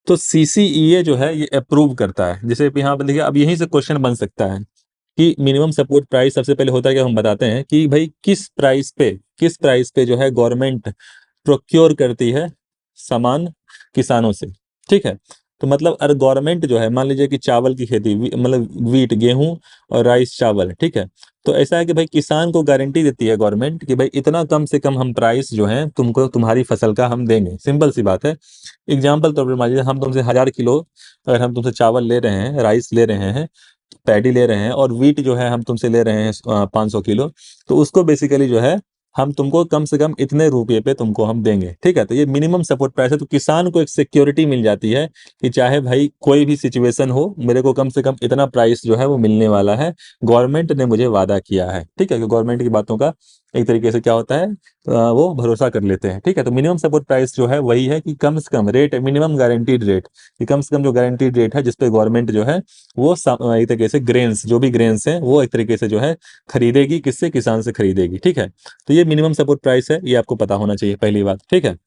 तो सीसीईए जो है ये अप्रूव करता है, जैसे यहाँ पे देखिए, अब यहीं से क्वेश्चन बन सकता है कि मिनिमम सपोर्ट प्राइस सबसे पहले होता है कि हम बताते हैं कि भाई किस प्राइस पे जो है गवर्नमेंट प्रोक्योर करती है सामान किसानों से, ठीक है। तो मतलब अगर गवर्नमेंट जो है, मान लीजिए कि चावल की खेती, मतलब वीट, गेहूं और राइस, चावल, ठीक है। तो ऐसा है कि भाई किसान को गारंटी देती है गवर्नमेंट कि भाई इतना कम से कम हम प्राइस जो है तुमको तुम्हारी फसल का हम देंगे, सिंपल सी बात है। एग्जाम्पल तौर पर मान लीजिए हम तुमसे 1000 किलो अगर हम तुमसे चावल ले रहे हैं, राइस ले रहे हैं, पैडी ले रहे हैं, और वीट जो है हम तुमसे ले रहे हैं 500 किलो, तो उसको बेसिकली जो है हम तुमको कम से कम इतने रुपये पे तुमको हम देंगे, ठीक है। तो ये मिनिमम सपोर्ट प्राइस है। तो किसान को एक सिक्योरिटी मिल जाती है कि चाहे भाई कोई भी सिचुएशन हो, मेरे को कम से कम इतना प्राइस जो है वो मिलने वाला है, गवर्नमेंट ने मुझे वादा किया है, ठीक है। कि गवर्नमेंट की बातों का एक तरीके से क्या होता है, वो भरोसा कर लेते हैं, ठीक है। तो मिनिमम सपोर्ट प्राइस जो है वही है कि कम से कम रेट, मिनिमम गारंटीड रेट, कि कम से कम जो गारंटीड रेट है जिसपे गवर्नमेंट जो है वो एक तरीके से ग्रेन्स, जो भी ग्रेन्स हैं वो एक तरीके से जो है खरीदेगी, किससे, किसान से खरीदेगी, ठीक है। तो ये मिनिमम सपोर्ट प्राइस है, ये आपको पता होना चाहिए, पहली बात, ठीक है।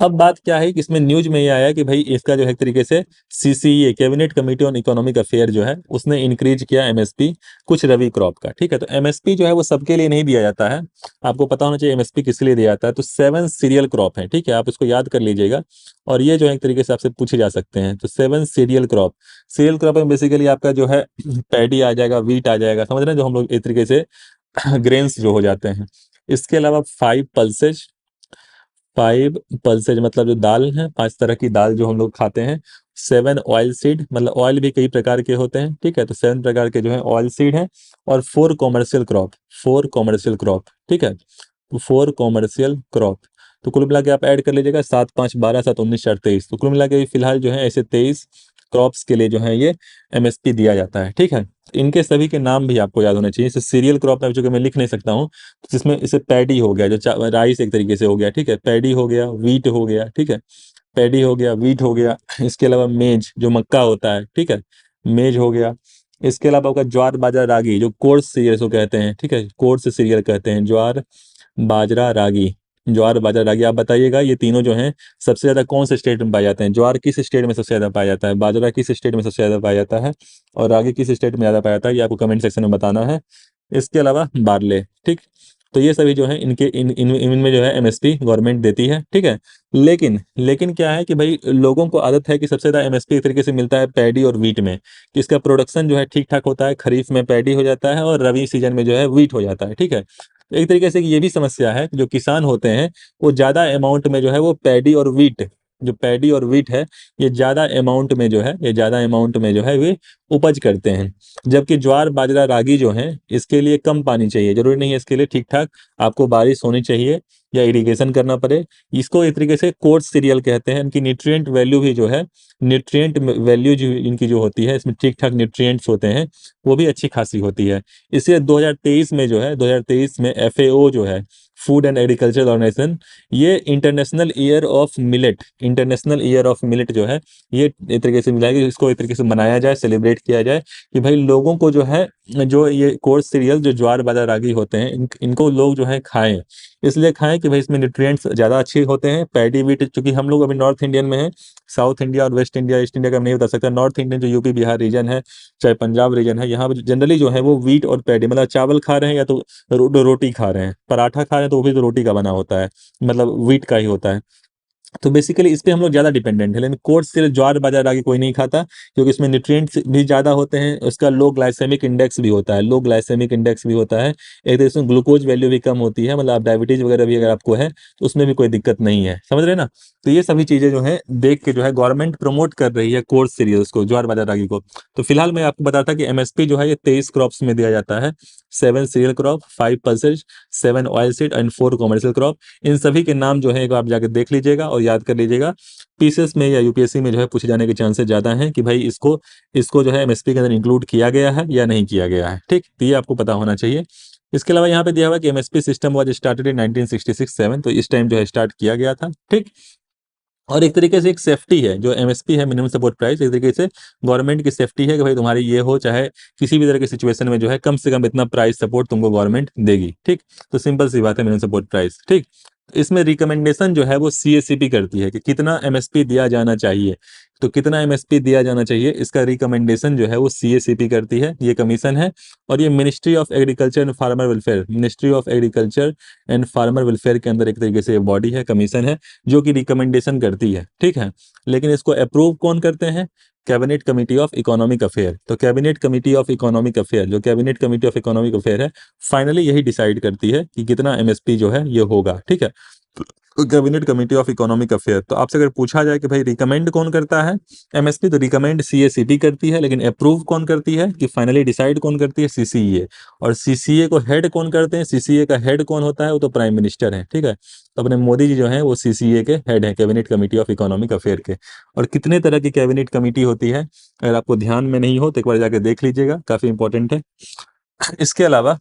अब बात क्या है कि इसमें न्यूज में ये आया कि भाई इसका जो है एक तरीके से CCEA, cabinet committee on economic affair जो है उसने इंक्रीज किया एमएसपी कुछ रबी क्रॉप का, ठीक है। तो एमएसपी जो है वो सबके लिए नहीं दिया जाता है, आपको पता होना चाहिए एमएसपी किसके लिए दिया जाता है। तो 7 सीरियल क्रॉप है, ठीक है, आप इसको याद कर लीजिएगा। और ये जो है एक तरीके से आपसे पूछे जा सकते हैं। तो 7 सीरियल क्रॉप में बेसिकली आपका जो है पैडी आ जाएगा, वीट आ जाएगा, समझ रहे हैं, जो हम लोग एक तरीके से ग्रेन्स जो हो जाते हैं। इसके अलावा 5 पल्सेज मतलब जो दाल है, 5 तरह की दाल जो हम लोग खाते हैं 7 ऑयल सीड, मतलब ऑयल भी कई प्रकार के होते हैं, ठीक है, तो 7 प्रकार के जो है ऑयल सीड हैं, और 4 कॉमर्शियल क्रॉप, 4 कॉमर्शियल क्रॉप, ठीक है, तो 4 कॉमर्शियल क्रॉप। तो कुल मिला के आप ऐड कर लीजिएगा, 7 5 12 7 19 4 23, तो कुल मिला के फिलहाल जो है ऐसे 23 क्रॉप्स के लिए जो है ये एमएसपी दिया जाता है, ठीक है। इनके सभी के नाम भी आपको याद होने चाहिए। जैसे सीरियल क्रॉप में जो कि मैं लिख नहीं सकता हूँ, जिसमें इसे पैडी हो गया, जो राइस एक तरीके से हो गया, ठीक है, पैडी हो गया, वीट हो गया, ठीक है, पैडी हो गया, वीट हो गया। इसके अलावा मेज जो मक्का होता है, ठीक है, मेज हो गया। इसके अलावा आपका ज्वार बाजरा रागी जो कोर्स सीरियल को कहते हैं, ठीक है, कोर्स सीरियल कहते हैं, ज्वार बाजरा रागी, ज्वार बाजरा रागी। आप बताइएगा ये तीनों जो हैं सबसे ज़्यादा कौन से स्टेट में पाए जाते हैं? ज्वार किस स्टेट में सबसे ज़्यादा पाया जाता है, बाजरा किस स्टेट में सबसे ज़्यादा पाया जाता है, और रागी किस स्टेट में ज़्यादा पाया जाता है, ये आपको कमेंट सेक्शन में बताना है। इसके अलावा बारले, ठीक, तो ये सभी जो है इनके इनमें जो है एमएसपी गवर्नमेंट देती है, ठीक है। लेकिन लेकिन क्या है कि भाई लोगों को आदत है कि सबसे ज़्यादा एमएसपी एक तरीके से मिलता है पैडी और वीट में, कि इसका प्रोडक्शन जो है ठीक ठाक होता है, खरीफ में पैडी हो जाता है और रबी सीजन में जो है वीट हो जाता है, ठीक है। तो एक तरीके से ये भी समस्या है कि जो किसान होते हैं वो ज़्यादा अमाउंट में जो है वो पैडी और वीट, जो पैडी और वीट है ये ज़्यादा अमाउंट में जो है, ये ज़्यादा अमाउंट में जो है वे उपज करते हैं। जबकि ज्वार बाजरा रागी जो है इसके लिए कम पानी चाहिए, जरूरी नहीं है इसके लिए ठीक ठाक आपको बारिश होनी चाहिए या इरिगेशन करना पड़े। इसको एक तरीके से कोर्स सीरियल कहते हैं। इनकी न्यूट्रिएंट वैल्यू भी जो है, न्यूट्रिएंट वैल्यू जो इनकी जो होती है, इसमें ठीक ठाक न्यूट्रिएंट्स होते हैं, वो भी अच्छी खासी होती है। इसलिए 2023 में जो है, 2023 में एफएओ जो है, फूड एंड एग्रीकल्चर ऑर्गेनाइजेशन, ये international year of millet, international year of millet जो है ये एक तरीके से मिला है कि इसको एक तरीके से मनाया जाए, सेलिब्रेट किया जाए कि भाई लोगों को जो है, जो ये कोर्स सीरियल जो ज्वार बाजरा रागी होते हैं इनको लोग जो है खाएं। इसलिए खाएं कि भाई इसमें न्यूट्रिएंट्स ज़्यादा अच्छे होते हैं। पैडी वीट, चूंकि हम लोग अभी नॉर्थ इंडियन में हैं, साउथ इंडिया और वेस्ट इंडिया, ईस्ट इंडिया का नहीं बता सकता। नॉर्थ इंडियन जो यूपी बिहार रीजन है, चाहे पंजाब रीजन है, यहाँ पर जनरली जो है वो वीट और पैडी, मतलब चावल खा रहे हैं या तो रोटी खा रहे हैं, पराठा खा रहे हैं तो वो भी तो रोटी का बना होता है, मतलब वीट का ही होता है। तो बेसिकली इस पे हम लोग ज़्यादा डिपेंडेंट है। लेकिन कोर्स से ज्वार बाजरा रागी कोई नहीं खाता, क्योंकि इसमें न्यूट्रिएंट्स भी ज़्यादा होते हैं, उसका लो ग्लाइसेमिक इंडेक्स भी होता है, लो ग्लाइसेमिक इंडेक्स भी होता है। एक तो इसमें ग्लूकोज वैल्यू भी कम होती है, मतलब आप डायबिटीज़ वगैरह भी अगर आपको है तो उसमें भी कोई दिक्कत नहीं है, समझ रहे हैं ना। तो ये सभी चीज़ें जो है देख के जो है गवर्नमेंट प्रमोट कर रही है कोर्स सीरियल्स को, ज्वार बाजरा रागी को। तो फिलहाल मैं आपको बताता कि एमएसपी जो है ये 23 क्रॉप्स में दिया जाता है, 7 cereal crop, 5 pulses, 7 oil seed and 4 commercial crop. इन सभी के नाम जो है आप जाकर देख लीजिएगा और याद कर लीजिएगा। पीसीएस में या यूपीएससी में जो है पूछे जाने के चांसेस ज़्यादा हैं कि भाई इसको इसको जो है एमएसपी के अंदर इंक्लूड किया गया है या नहीं किया गया है, ठीक, तो ये आपको पता होना चाहिए। इसके अलावा यहाँ पे दिया हुआ कि MSP system was started in 1966-7, तो इस टाइम जो है स्टार्ट किया गया था, ठीक। और एक तरीके से एक सेफ्टी है, जो एमएसपी है, मिनिमम सपोर्ट प्राइस, एक तरीके से गवर्नमेंट की सेफ्टी है कि भाई तुम्हारी ये हो चाहे किसी भी तरह की सिचुएशन में जो है कम से कम इतना प्राइस सपोर्ट तुमको गवर्नमेंट देगी, ठीक। तो सिंपल सी बात है, मिनिमम सपोर्ट प्राइस, ठीक। इसमें रिकमेंडेशन जो है वो सीएसीपी करती है कि कितना एमएसपी दिया जाना चाहिए। तो कितना एमएसपी दिया जाना चाहिए इसका रिकमेंडेशन जो है वो सीएसीपी करती है, ये कमीशन है। और ये ministry of agriculture and farmer welfare, ministry of agriculture and farmer welfare के अंदर एक तरीके से बॉडी है, कमीशन है, जो कि रिकमेंडेशन करती है, ठीक है। लेकिन इसको अप्रूव कौन करते हैं? Cabinet committee of economic affair. तो cabinet committee of economic affair, जो cabinet committee of economic affair है, फाइनली यही डिसाइड करती है कि कितना एमएसपी जो है ये होगा, ठीक है। Cabinet committee of economic affair. तो आपसे अगर पूछा जाए कि भाई रिकमेंड कौन करता है एमएसपी, तो रिकमेंड सीएसीपी करती है, लेकिन अप्रूव कौन करती है, कि फाइनली डिसाइड कौन करती है, सीसीईए। और सीसीए को हेड कौन करते हैं? सीसीए का हेड कौन होता है? वो तो प्राइम मिनिस्टर है, ठीक है। तो अपने मोदी जी जो है वो सीसीए के हेड है, cabinet committee of economic affair के। और कितने तरह की कैबिनेट कमेटी होती है, अगर आपको ध्यान में नहीं हो तो एक बार जाके देख लीजिएगा, काफी इंपॉर्टेंट है। इसके अलावा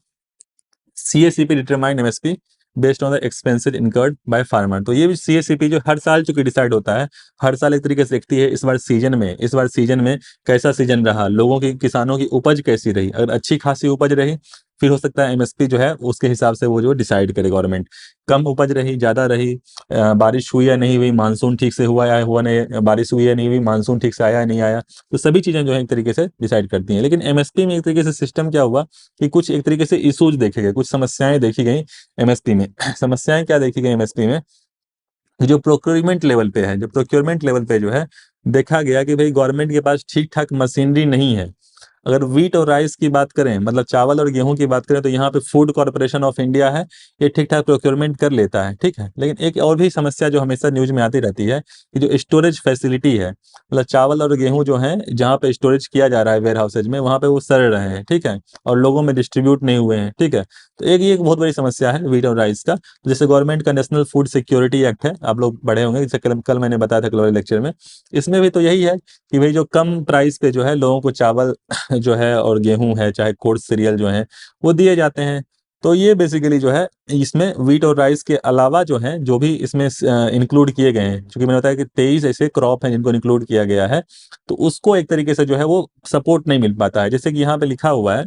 CACP determine MSP based on the expenses incurred by farmer. तो ये भी सीएसीपी जो हर साल चूंकि डिसाइड होता है, हर साल एक तरीके से देखती है इस बार सीजन में कैसा सीजन रहा, लोगों की, किसानों की उपज कैसी रही। अगर अच्छी खासी उपज रही फिर हो सकता है एमएसपी जो है उसके हिसाब से वो जो डिसाइड करे गवर्नमेंट। कम उपज रही, ज़्यादा रही, बारिश हुई या नहीं हुई, मानसून ठीक से हुआ या हुआ नहीं, बारिश हुई या नहीं हुई, मानसून ठीक से आया या नहीं आया, तो सभी चीज़ें जो है एक तरीके से डिसाइड करती हैं। लेकिन एमएसपी में एक तरीके से सिस्टम क्या हुआ कि कुछ एक तरीके से इशूज देखे गए, कुछ समस्याएं देखी गई एमएसपी में। समस्याएं क्या देखी गई एमएसपी में? जो प्रोक्योरमेंट लेवल पे है, जो प्रोक्योरमेंट लेवल पे जो है देखा गया कि भाई गवर्नमेंट के पास ठीक ठाक मशीनरी नहीं है। अगर वीट और राइस की बात करें, मतलब चावल और गेहूं की बात करें, तो यहाँ पे फूड कॉर्पोरेशन ऑफ इंडिया है, ये ठीक ठाक प्रोक्योरमेंट कर लेता है, ठीक है। लेकिन एक और भी समस्या जो हमेशा न्यूज में आती रहती है कि जो स्टोरेज फैसिलिटी है, मतलब चावल और गेहूं जो है जहाँ पे स्टोरेज किया जा रहा है वेयर हाउसेज में, वहाँ पे वो सड़ रहे हैं, ठीक है, और लोगों में डिस्ट्रीब्यूट नहीं हुए हैं, ठीक है। तो एक बहुत बड़ी समस्या है वीट और राइस का। जैसे गवर्नमेंट का नेशनल फूड सिक्योरिटी एक्ट है, आप लोग पढ़े होंगे, जैसे कल मैंने बताया था कल लेक्चर में, इसमें भी तो यही है कि भाई जो कम प्राइस पे जो है लोगों को चावल जो है और गेहूं है, चाहे कोर्स सीरियल जो है वो दिए जाते हैं। तो ये बेसिकली जो है इसमें वीट और राइस के अलावा जो है जो भी इसमें इंक्लूड किए गए हैं, क्योंकि मैंने बताया कि 23 ऐसे क्रॉप हैं जिनको इंक्लूड किया गया है, तो उसको एक तरीके से जो है वो सपोर्ट नहीं मिल पाता है। जैसे कि यहाँ पे लिखा हुआ है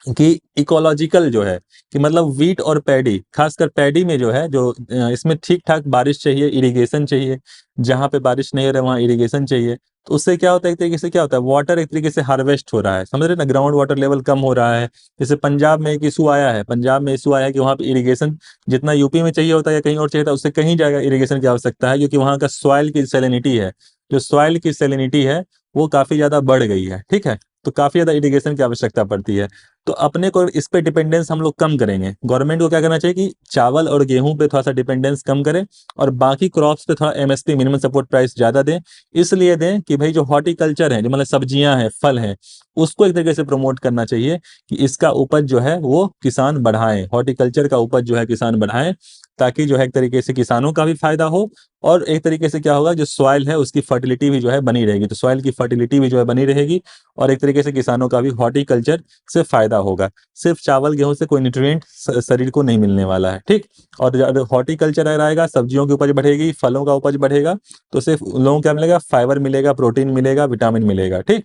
कि इकोलॉजिकल जो है, कि मतलब वीट और पैडी, खासकर पैडी में जो है जो इसमें ठीक ठाक बारिश चाहिए, इरिगेशन चाहिए, जहाँ पे बारिश नहीं हो रहा है वहाँ इरिगेशन चाहिए। तो उससे क्या होता है, एक तरीके से क्या होता है, वाटर एक तरीके से हार्वेस्ट हो रहा है, समझ रहे ना, ग्राउंड वाटर लेवल कम हो रहा है। जैसे पंजाब में एक इशू आया है, पंजाब में इशू आया है कि वहाँ पे इरिगेशन जितना यूपी में चाहिए होता है या कहीं और चाहिए था, उससे कहीं ज्यादा इरिगेशन की आवश्यकता है, क्योंकि वहाँ का सॉइल की सैलिनिटी है, जो सॉइल की सैलिनिटी है वो काफी ज्यादा बढ़ गई है, ठीक है। तो काफी ज्यादा इरिगेशन की आवश्यकता पड़ती है। तो अपने को इस पे डिपेंडेंस हम लोग कम करेंगे। गवर्नमेंट को क्या करना चाहिए कि चावल और गेहूं पे थोड़ा सा डिपेंडेंस कम करें और बाकी क्रॉप्स पे थोड़ा एमएसपी, मिनिमम सपोर्ट प्राइस ज्यादा दें। इसलिए दें कि भाई जो हॉर्टिकल्चर है, जो मतलब सब्जियां हैं, फल हैं, उसको एक तरीके से प्रमोट करना चाहिए कि इसका उपज जो है वो किसान बढ़ाएं, हॉर्टिकल्चर का उपज जो है किसान बढ़ाएं, ताकि जो है एक तरीके से किसानों का भी फायदा हो, और एक तरीके से क्या होगा, जो सॉइल है उसकी फर्टिलिटी भी जो है बनी रहेगी, तो सॉइल की फर्टिलिटी भी जो है बनी रहेगी, और एक तरीके से किसानों का भी हॉर्टिकल्चर से फायदा होगा। सिर्फ चावल गेहूं से कोई न्यूट्रिएंट शरीर को नहीं मिलने वाला है, ठीक। और जब हॉर्टिकल्चर अगर आएगा, सब्जियों की उपज बढ़ेगी, फलों का उपज बढ़ेगा, तो सिर्फ उन लोगों को क्या मिलेगा, फाइबर मिलेगा, प्रोटीन मिलेगा, विटामिन मिलेगा, ठीक।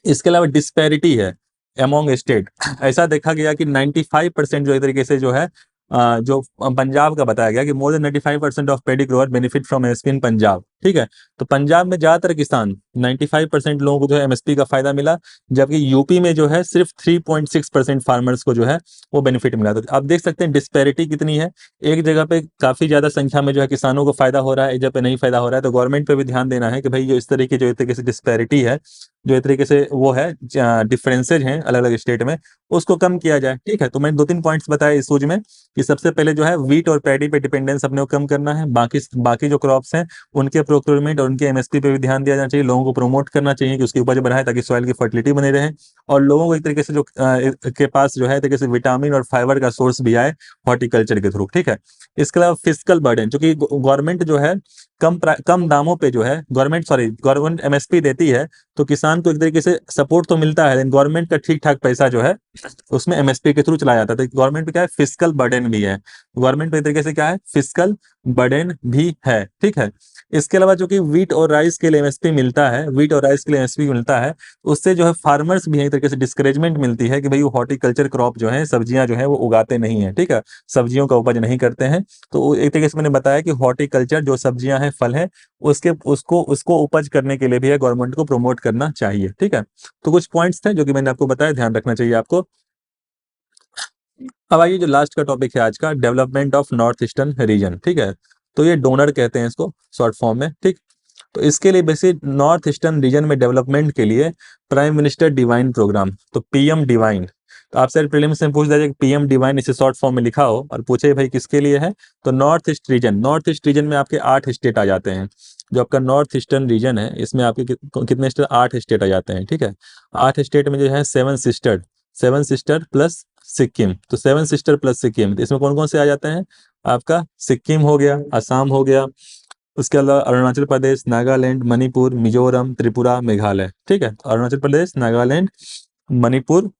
इसके अलावा डिस्पैरिटी है अमोंग स्टेट। ऐसा देखा गया कि 95% जो एक तरीके से जो है जो पंजाब का बताया गया कि more than 95% of paddy grower benefit from MSP in Punjab, ठीक है। तो पंजाब में ज्यादातर किसान 95% लोगों को जो है एमएसपी का फायदा मिला, जबकि यूपी में जो है सिर्फ 3.6% फार्मर्स को जो है वो बेनिफिट मिला। तो आप देख सकते हैं डिस्पैरिटी कितनी है, एक जगह पे काफी ज्यादा संख्या में जो है किसानों को फायदा हो रहा है, एक जगह पे नहीं फायदा हो रहा है। तो गवर्नमेंट पे भी ध्यान देना है कि भाई जो इस तरीके जो एक तरीके से डिस्पैरिटी है, जो एक तरीके से वो है डिफरेंसेज हैं अलग अलग स्टेट में, उसको कम किया जाए, ठीक है। तो मैंने 2-3 पॉइंट्स बताए इस सूझ में कि सबसे पहले जो है वीट और पैडी पे डिपेंडेंस अपने को कम करना है, बाकी बाकी जो क्रॉप्स हैं उनके प्रोक्योरमेंट और उनके एमएसपी पे भी ध्यान दिया जाना चाहिए, लोगों को प्रमोट करना चाहिए कि उसकी उपज बढ़ाए ताकि सॉइल की फर्टिलिटी बनी रहे, और लोगों को एक तरीके से जो के पास जो है एक तरीके से विटामिन और फाइबर का सोर्स भी आए हॉर्टिकल्चर के थ्रू, ठीक है। इसके अलावा फिजिकल बर्डन, क्योंकि गवर्नमेंट जो है कम दामों पे जो है गवर्नमेंट एमएसपी देती है, तो किसान को एक तरीके से सपोर्ट तो मिलता है, लेकिन गवर्नमेंट का ठीक ठाक पैसा जो है उसमें एमएसपी के थ्रू चलाया जाता है। तो गवर्नमेंट पे क्या है, फिजिकल बर्डन भी है, गवर्नमेंट पे एक तरीके से क्या है, फिजिकल बर्डन भी है, ठीक है। इसके अलावा जो कि वीट और राइस के लिए एमएसपी मिलता है, वीट और राइस के लिए एमएसपी मिलता है, उससे जो है फार्मर्स भी एक तरीके से डिस्करेजमेंट मिलती है कि भाई वो हॉर्टिकल्चर क्रॉप जो है, सब्जियां जो है वो उगाते नहीं है, ठीक है, सब्जियों का उपज नहीं करते हैं। तो एक तरीके से मैंने बताया कि हॉर्टिकल्चर जो सब्जियां हैं, फल है, उसके उसको उसको उपज करने के लिए भी है गवर्नमेंट को प्रमोट करना चाहिए, ठीक है। तो कुछ पॉइंट्स थे जो कि मैंने आपको बताया, ध्यान रखना चाहिए आपको। अब आइए जो लास्ट का टॉपिक है आज का, development of north eastern region, ठीक है। तो ये डोनर कहते हैं इसको शॉर्ट फॉर्म में, ठीक। तो इसके लिए बेसिक नॉर्थ ईस्टर्न रीजन में डेवलपमेंट के लिए प्राइम मिनिस्टर डिवाइन प्रोग्राम, तो पीएम डिवाइन, तो आपसे प्रीलिम्स में पूछ दिया कि पीएम डिवाइन इसे शॉर्ट फॉर्म में लिखा हो और पूछे भाई किसके लिए है, तो नॉर्थ ईस्ट रीजन में आपके 8 स्टेट आ जाते हैं। जो आपका नॉर्थ ईस्टर्न रीजन है इसमें आपके कितने स्टेट, 8 स्टेट आ जाते हैं, ठीक है। 8 स्टेट में जो है सेवन सिस्टर प्लस सिक्किम, तो 7 सिस्टर प्लस सिक्किम, तो इसमें कौन कौन से आ जाते हैं, आपका सिक्किम हो गया, असम हो गया, उसके अलावा अरुणाचल प्रदेश, नागालैंड, मणिपुर, मिजोरम, त्रिपुरा, मेघालय, ठीक है। तो अरुणाचल प्रदेश, नागालैंड, मणिपुर,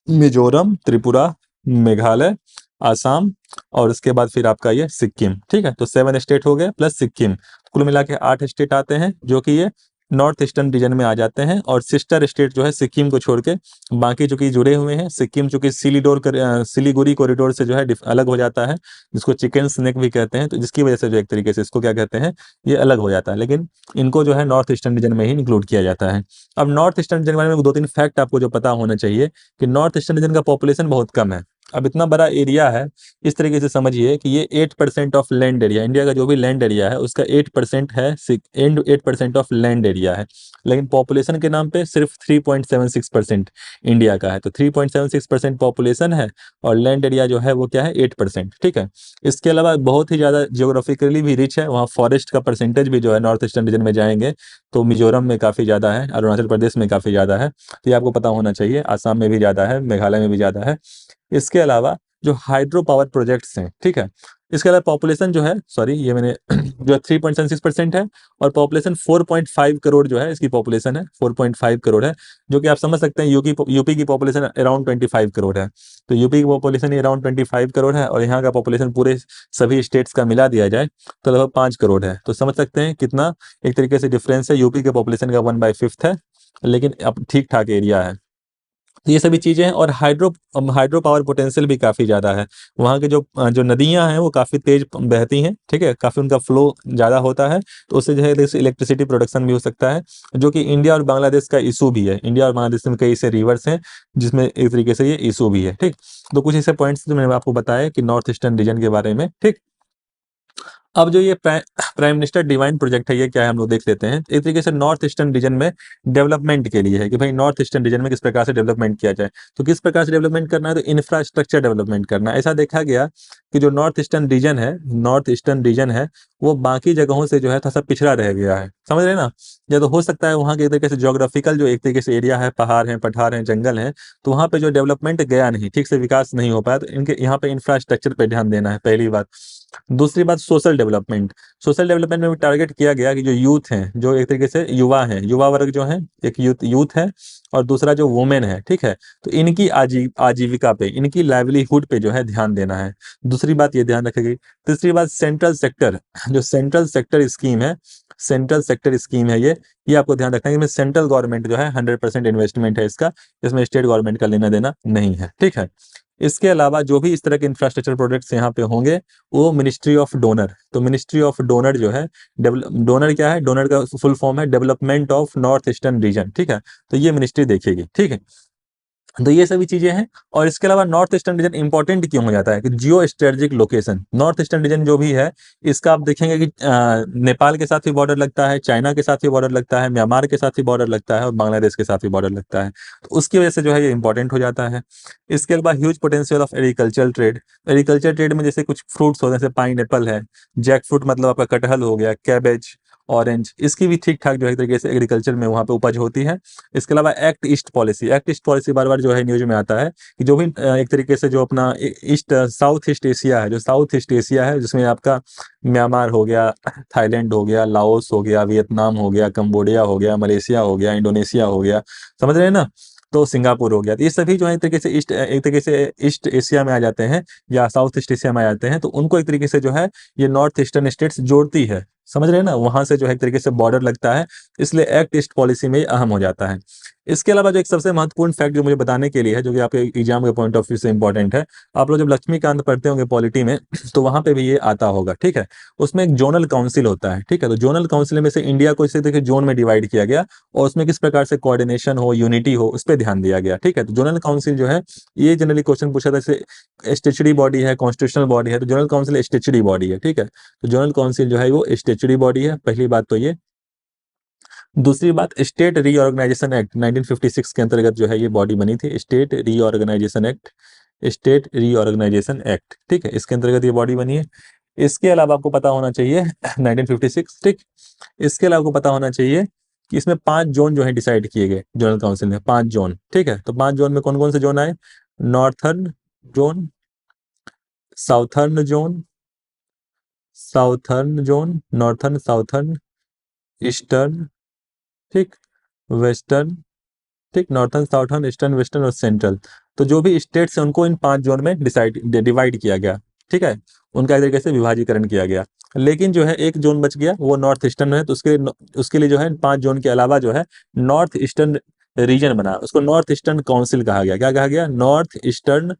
मिजोरम, त्रिपुरा, मेघालय, आसाम, और उसके बाद फिर आपका ये सिक्किम, ठीक है। तो 7 स्टेट हो गए प्लस सिक्किम, कुल मिला के 8 स्टेट आते हैं जो कि ये नॉर्थ ईस्टर्न रीजन में आ जाते हैं। और सिस्टर स्टेट जो है सिक्किम को छोड़ के बाकी जो कि जुड़े हुए हैं, सिक्किम चूंकि सिलीगुड़ी कॉरिडोर से जो है अलग हो जाता है, जिसको चिकन स्नेक भी कहते हैं, तो जिसकी वजह से जो एक तरीके से इसको क्या कहते हैं, ये अलग हो जाता है, लेकिन इनको जो है नॉर्थ ईस्टर्न रीजन में ही इंक्लूड किया जाता है। अब नॉर्थ ईस्टर्न रीजन के बारे में 2-3 फैक्ट आपको जो पता होना चाहिए कि नॉर्थ ईस्टर्न रीजन का पॉपुलेशन बहुत कम है, अब इतना बड़ा एरिया है, इस तरीके से समझिए कि ये 8% ऑफ लैंड एरिया, इंडिया का जो भी लैंड एरिया है उसका 8% है, 8% ऑफ लैंड एरिया है, लेकिन पॉपुलेशन के नाम पे सिर्फ 3.76% इंडिया का है। तो 3.76% पॉपुलेशन है और लैंड एरिया जो है वो क्या है, 8%। ठीक है, इसके अलावा बहुत ही ज़्यादा जियोग्राफिकली भी रिच है, वहाँ फॉरेस्ट का परसेंटेज भी जो है नॉर्थ ईस्टर्न रीजन में जाएंगे तो मिजोरम में काफ़ी ज़्यादा है, अरुणाचल प्रदेश में काफ़ी ज़्यादा है, तो ये आपको पता होना चाहिए। आसाम में भी ज़्यादा है, मेघालय में भी ज़्यादा है। इसके अलावा जो हाइड्रो पावर प्रोजेक्ट्स हैं, ठीक है, इसके अलावा पॉपुलेशन जो है, सॉरी ये मैंने जो 3.76% है, और पॉपुलेशन 4.5 करोड़ जो है इसकी पॉपुलेशन है, 4.5 करोड़ है, जो कि आप समझ सकते हैं यूपी की पॉपुलेशन अराउंड 25 करोड़ है। तो यूपी की पॉपुलेशन अराउंड 25 करोड़ है और यहाँ का पॉपुलेशन पूरे सभी स्टेट्स का मिला दिया जाए तो लगभग 5 करोड़ है। तो समझ सकते हैं कितना एक तरीके से डिफरेंस है, यूपी के पॉपुलेशन का 1/5 है, लेकिन अब ठीक ठाक एरिया है। तो ये सभी चीज़ें हैं, और हाइड्रो पावर पोटेंशियल भी काफ़ी ज़्यादा है। वहाँ के जो नदियाँ हैं वो काफ़ी तेज बहती हैं, ठीक है, काफ़ी उनका फ्लो ज़्यादा होता है, तो उससे जो है जैसे इलेक्ट्रिसिटी प्रोडक्शन भी हो सकता है, जो कि इंडिया और बांग्लादेश का इशू भी है। इंडिया और बांग्लादेश में कई ऐसे रिवर्स हैं जिसमें एक तरीके से ये इशू भी है। ठीक, तो कुछ ऐसे पॉइंट्स जो मैंने आपको बताया कि नॉर्थ ईस्टर्न रीजन के बारे में। ठीक, अब जो ये प्राइम मिनिस्टर डिवाइन प्रोजेक्ट है, ये क्या है हम लोग देख लेते हैं। एक तरीके से नॉर्थ ईस्टर्न रीजन में डेवलपमेंट के लिए है कि भाई नॉर्थ ईस्टर्न रीजन में किस प्रकार से डेवलपमेंट किया जाए। तो किस प्रकार से डेवलपमेंट करना है, तो इंफ्रास्ट्रक्चर डेवलपमेंट करना है। ऐसा देखा गया कि जो नॉर्थ ईस्टर्न रीजन है वो बाकी जगहों से जो है थोड़ा सा पिछड़ा रह गया है, समझ रहे हैं ना। या तो हो सकता है वहाँ के एक तरीके से जोग्राफिकल जो एक तरीके से एरिया है, पहाड़ है, पठार है, जंगल है, तो वहाँ पे जो डेवलपमेंट गया नहीं, ठीक से विकास नहीं हो पाया, तो इनके यहाँ पे इंफ्रास्ट्रक्चर पे ध्यान देना है, पहली बात। दूसरी बात, सोशल डेवलपमेंट में भी टारगेट किया गया कि जो यूथ हैं, जो एक तरीके से युवा हैं, युवा वर्ग जो है, एक यूथ है, और दूसरा जो वुमेन है, ठीक है, तो इनकी आजीविका पे, इनकी लाइवलीहुड पे जो है ध्यान देना है। दूसरी बात ये ध्यान रखेगी। तीसरी बात, सेंट्रल सेक्टर स्कीम है ये आपको ध्यान रखना है कि सेंट्रल गवर्नमेंट जो है 100% इन्वेस्टमेंट है इसका, इसमें स्टेट गवर्नमेंट का लेना देना नहीं है। ठीक है, इसके अलावा जो भी इस तरह के इंफ्रास्ट्रक्चर प्रोजेक्ट्स यहाँ पे होंगे वो मिनिस्ट्री ऑफ डोनर, तो मिनिस्ट्री ऑफ डोनर जो है, डोनर क्या है, डोनर का फुल फॉर्म है development of north eastern region. ठीक है, तो ये मिनिस्ट्री देखेगी। ठीक है, तो ये सभी चीजें हैं। और इसके अलावा नॉर्थ ईस्टर्न रीजन इंपॉर्टेंट क्यों हो जाता है कि geo strategic location, north eastern region जो भी है इसका आप देखेंगे कि नेपाल के साथ भी बॉर्डर लगता है, चाइना के साथ भी बॉर्डर लगता है, म्यांमार के साथ भी बॉर्डर लगता है, और बांग्लादेश के साथ भी बॉर्डर लगता है, तो उसकी वजह से जो है ये इंपॉर्टेंट हो जाता है। इसके अलावा huge potential of agriculture trade में जैसे कुछ फ्रूट्स होते हैं, जैसे पाइन एप्पल है, जैक फ्रूट मतलब आपका कटहल हो गया, कैबेज, ऑरेंज, इसकी भी ठीक ठाक जो है एक तरीके से एग्रीकल्चर में वहाँ पे उपज होती है। इसके अलावा एक्ट ईस्ट पॉलिसी बार बार जो है न्यूज में आता है कि जो भी एक तरीके से जो अपना साउथ ईस्ट एशिया है, जो साउथ ईस्ट एशिया है जिसमें आपका म्यांमार हो गया, थाईलैंड हो गया, लाओस हो गया, वियतनाम हो गया, कंबोडिया हो गया, मलेशिया हो गया, इंडोनेशिया हो गया, समझ रहे हैं ना, तो सिंगापुर हो गया, तो ये सभी जो है एक तरीके से ईस्ट एशिया में आ जाते हैं या साउथ ईस्ट एशिया में आ जाते हैं, तो उनको एक तरीके से जो है ये नॉर्थ ईस्टर्न स्टेट्स जोड़ती है, समझ रहे हैं ना, वहां से जो है एक तरीके से बॉर्डर लगता है, इसलिए एक्ट ईस्ट पॉलिसी में ये अहम हो जाता है। इसके अलावा जो एक सबसे महत्वपूर्ण फैक्ट जो मुझे बताने के लिए है, जो कि आपके एग्जाम के पॉइंट ऑफ व्यू से इंपॉर्टेंट है, आप लोग जब लक्ष्मीकांत पढ़ते होंगे पॉलिटी में तो वहां पे भी ये आता होगा। ठीक है, उसमें एक जोनल काउंसिल होता है। ठीक है, तो जोनल काउंसिल में से इंडिया को इसे देखिए जोन में डिवाइड किया गया और उसमें किस प्रकार से कोऑर्डिनेशन हो, यूनिटी हो, उस पर ध्यान दिया गया। ठीक है, तो जोनल काउंसिल जो है ये जनरली क्वेश्चन पूछा था, जैसे स्टेचुरी बॉडी है, कॉन्स्टिट्यूशनल बॉडी है, तो जोनल काउंसिल स्टेचुरी बॉडी है। ठीक है, तो जोनल काउंसिल जो है वो स्टेचुरी बॉडी है, पहली बात तो ये। दूसरी बात, स्टेट रीऑर्गेनाइजेशन एक्ट 1956 के अंतर्गत जो है ये बॉडी बनी थी, स्टेट रीऑर्गेनाइजेशन एक्ट। ठीक है, इसके अंतर्गत ये बॉडी बनी है। इसके अलावा आपको पता होना चाहिए 1956, ठीक, इसके अलावा आपको पता होना चाहिए कि इसमें 5 जोन जो है डिसाइड किए गए जनरल काउंसिल में, 5 जोन। ठीक है, तो 5 जोन में कौन कौन से जोन आए, northern zone, southern zone, northern, southern, eastern, ठीक, वेस्टर्न, ठीक, नॉर्थर्न, साउथर्न, ईस्टर्न, वेस्टर्न और सेंट्रल। तो जो भी स्टेट्स हैं उनको इन 5 जोन में डिवाइड किया गया। ठीक है, उनका एक तरीके से विभाजीकरण किया गया, लेकिन जो है एक जोन बच गया वो नॉर्थ ईस्टर्न है, तो उसके लिए जो है 5 जोन के अलावा जो है नॉर्थ ईस्टर्न रीजन बना, उसको नॉर्थ ईस्टर्न काउंसिल कहा गया। क्या कहा गया, नॉर्थ ईस्टर्न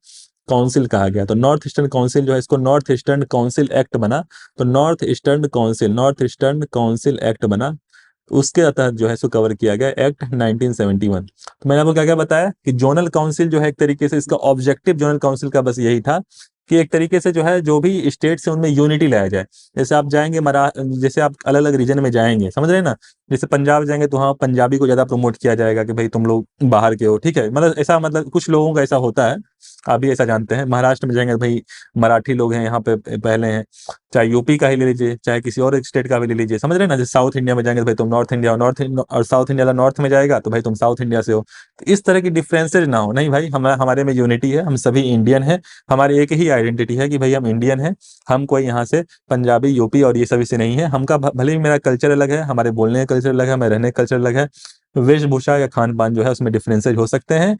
काउंसिल कहा गया। तो नॉर्थ ईस्टर्न काउंसिल जो है इसको नॉर्थ ईस्टर्न काउंसिल एक्ट बना, तो नॉर्थ ईस्टर्न काउंसिल एक्ट बना। उसके तहत जो है सो कवर किया गया एक्ट 1971। तो मैंने आपको क्या क्या बताया कि जोनल काउंसिल जो है एक तरीके से इसका ऑब्जेक्टिव जोनल काउंसिल का बस यही था कि एक तरीके से जो है जो भी स्टेट से उनमें यूनिटी लाया जाए। जैसे आप जाएंगे जैसे आप अलग अलग रीजन में जाएंगे, समझ रहे हैं ना, जैसे पंजाब जाएंगे तो वहाँ पंजाबी को ज्यादा प्रमोट किया जाएगा कि भाई तुम लोग बाहर के हो, ठीक है, मतलब ऐसा, मतलब कुछ लोगों का ऐसा होता है, आप भी ऐसा जानते हैं। महाराष्ट्र में जाएंगे तो भाई मराठी लोग हैं यहाँ पे पहले हैं, चाहे यूपी का ही ले लीजिए, चाहे किसी और एक स्टेट का भी ले लीजिए, समझ रहे हैं ना। जैसे साउथ इंडिया में जाएंगे तो भाई तुम नॉर्थ इंडिया, और साउथ इंडिया वाला नॉर्थ में जाएगा तो भाई तुम साउथ इंडिया से हो। तो इस तरह की डिफरेंसेज ना हो, नहीं भाई, हमारे में यूनिटी है, हम सभी इंडियन हैं, हमारी एक ही आइडेंटिटी है कि भाई हम इंडियन हैं, हम कोई यहाँ से पंजाबी यूपी और ये सभी से नहीं है। हमका भले ही मेरा कल्चर अलग है, हमारे बोलने का कल्चर अलग है, हमारे रहने का कल्चर अलग है, वेशभूषा या खान पान जो है उसमें डिफरेंसेज हो सकते हैं,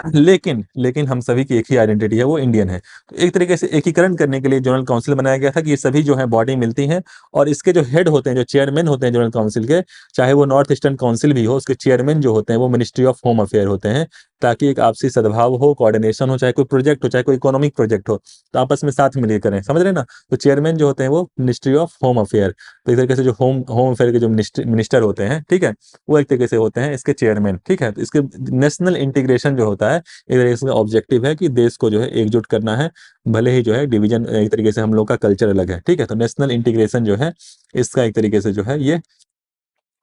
लेकिन लेकिन हम सभी की एक ही आइडेंटिटी है, वो इंडियन है। तो एक तरीके से एकीकरण करने के लिए जनरल काउंसिल बनाया गया था कि ये सभी जो है बॉडी मिलती हैं, और इसके जो हेड होते हैं, जो चेयरमैन होते हैं जनरल काउंसिल के, चाहे वो नॉर्थ ईस्टर्न काउंसिल भी हो, उसके चेयरमैन जो होते हैं वो मिनिस्ट्री ऑफ होम अफेयर होते हैं, ताकि एक आपसी सद्भाव हो, कोऑर्डिनेशन हो, चाहे कोई प्रोजेक्ट हो, चाहे कोई इकोनॉमिक प्रोजेक्ट हो, तो आपस में साथ मिलकर करें, समझ रहे हैं ना। तो चेयरमैन जो होते हैं वो मिनिस्ट्री ऑफ होम अफेयर, तो एक तरीके से जो होम होम अफेयर के जो मिनिस्टर होते हैं, ठीक है, वो एक तरीके से होते हैं इसके चेयरमैन, ठीक है। तो इसके नेशनल इंटीग्रेशन जो होता है, एक तरीके से ऑब्जेक्टिव है कि देश को जो है एकजुट करना है, भले ही जो है डिवीजन, एक तरीके से हम लोग का कल्चर अलग है, ठीक है। तो नेशनल इंटीग्रेशन जो है इसका एक तरीके से जो है ये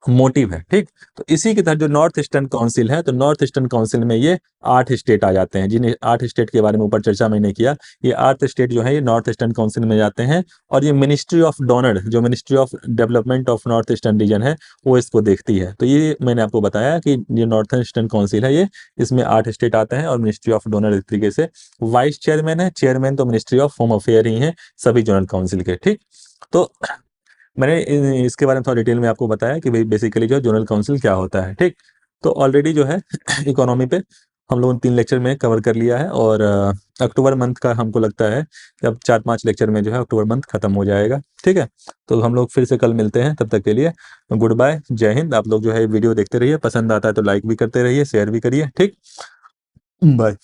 मोटिव है, ठीक। तो इसी के तहत जो नॉर्थ ईस्टर्न काउंसिल है, तो नॉर्थ ईस्टर्न काउंसिल में ये 8 स्टेट आ जाते हैं, जिन 8 स्टेट के बारे में ऊपर चर्चा मैंने किया, ये 8 स्टेट जो है ये नॉर्थ ईस्टर्न काउंसिल में जाते हैं, और ये मिनिस्ट्री ऑफ डोनर, जो ministry of development of north eastern region है, वो इसको देखती है। तो ये मैंने आपको बताया कि ये नॉर्थ ईस्टर्न काउंसिल है, ये इसमें 8 स्टेट आते हैं, और मिनिस्ट्री ऑफ डोनर एक तरीके से वाइस चेयरमैन है, चेयरमैन तो मिनिस्ट्री ऑफ होम अफेयर ही है सभी जनरल काउंसिल के, ठीक। तो मैंने इसके बारे में थोड़ा डिटेल में आपको बताया कि भाई बेसिकली जो है जनरल काउंसिल क्या होता है, ठीक। तो ऑलरेडी जो है इकोनॉमी पे हम लोगों ने 3 लेक्चर में कवर कर लिया है, और अक्टूबर मंथ का हमको लगता है कि अब 4-5 लेक्चर में जो है अक्टूबर मंथ खत्म हो जाएगा, ठीक है। तो हम लोग फिर से कल मिलते हैं, तब तक के लिए गुड बाय, जय हिंद। आप लोग जो है वीडियो देखते रहिए, पसंद आता है तो लाइक भी करते रहिए, शेयर भी करिए, ठीक। बाय।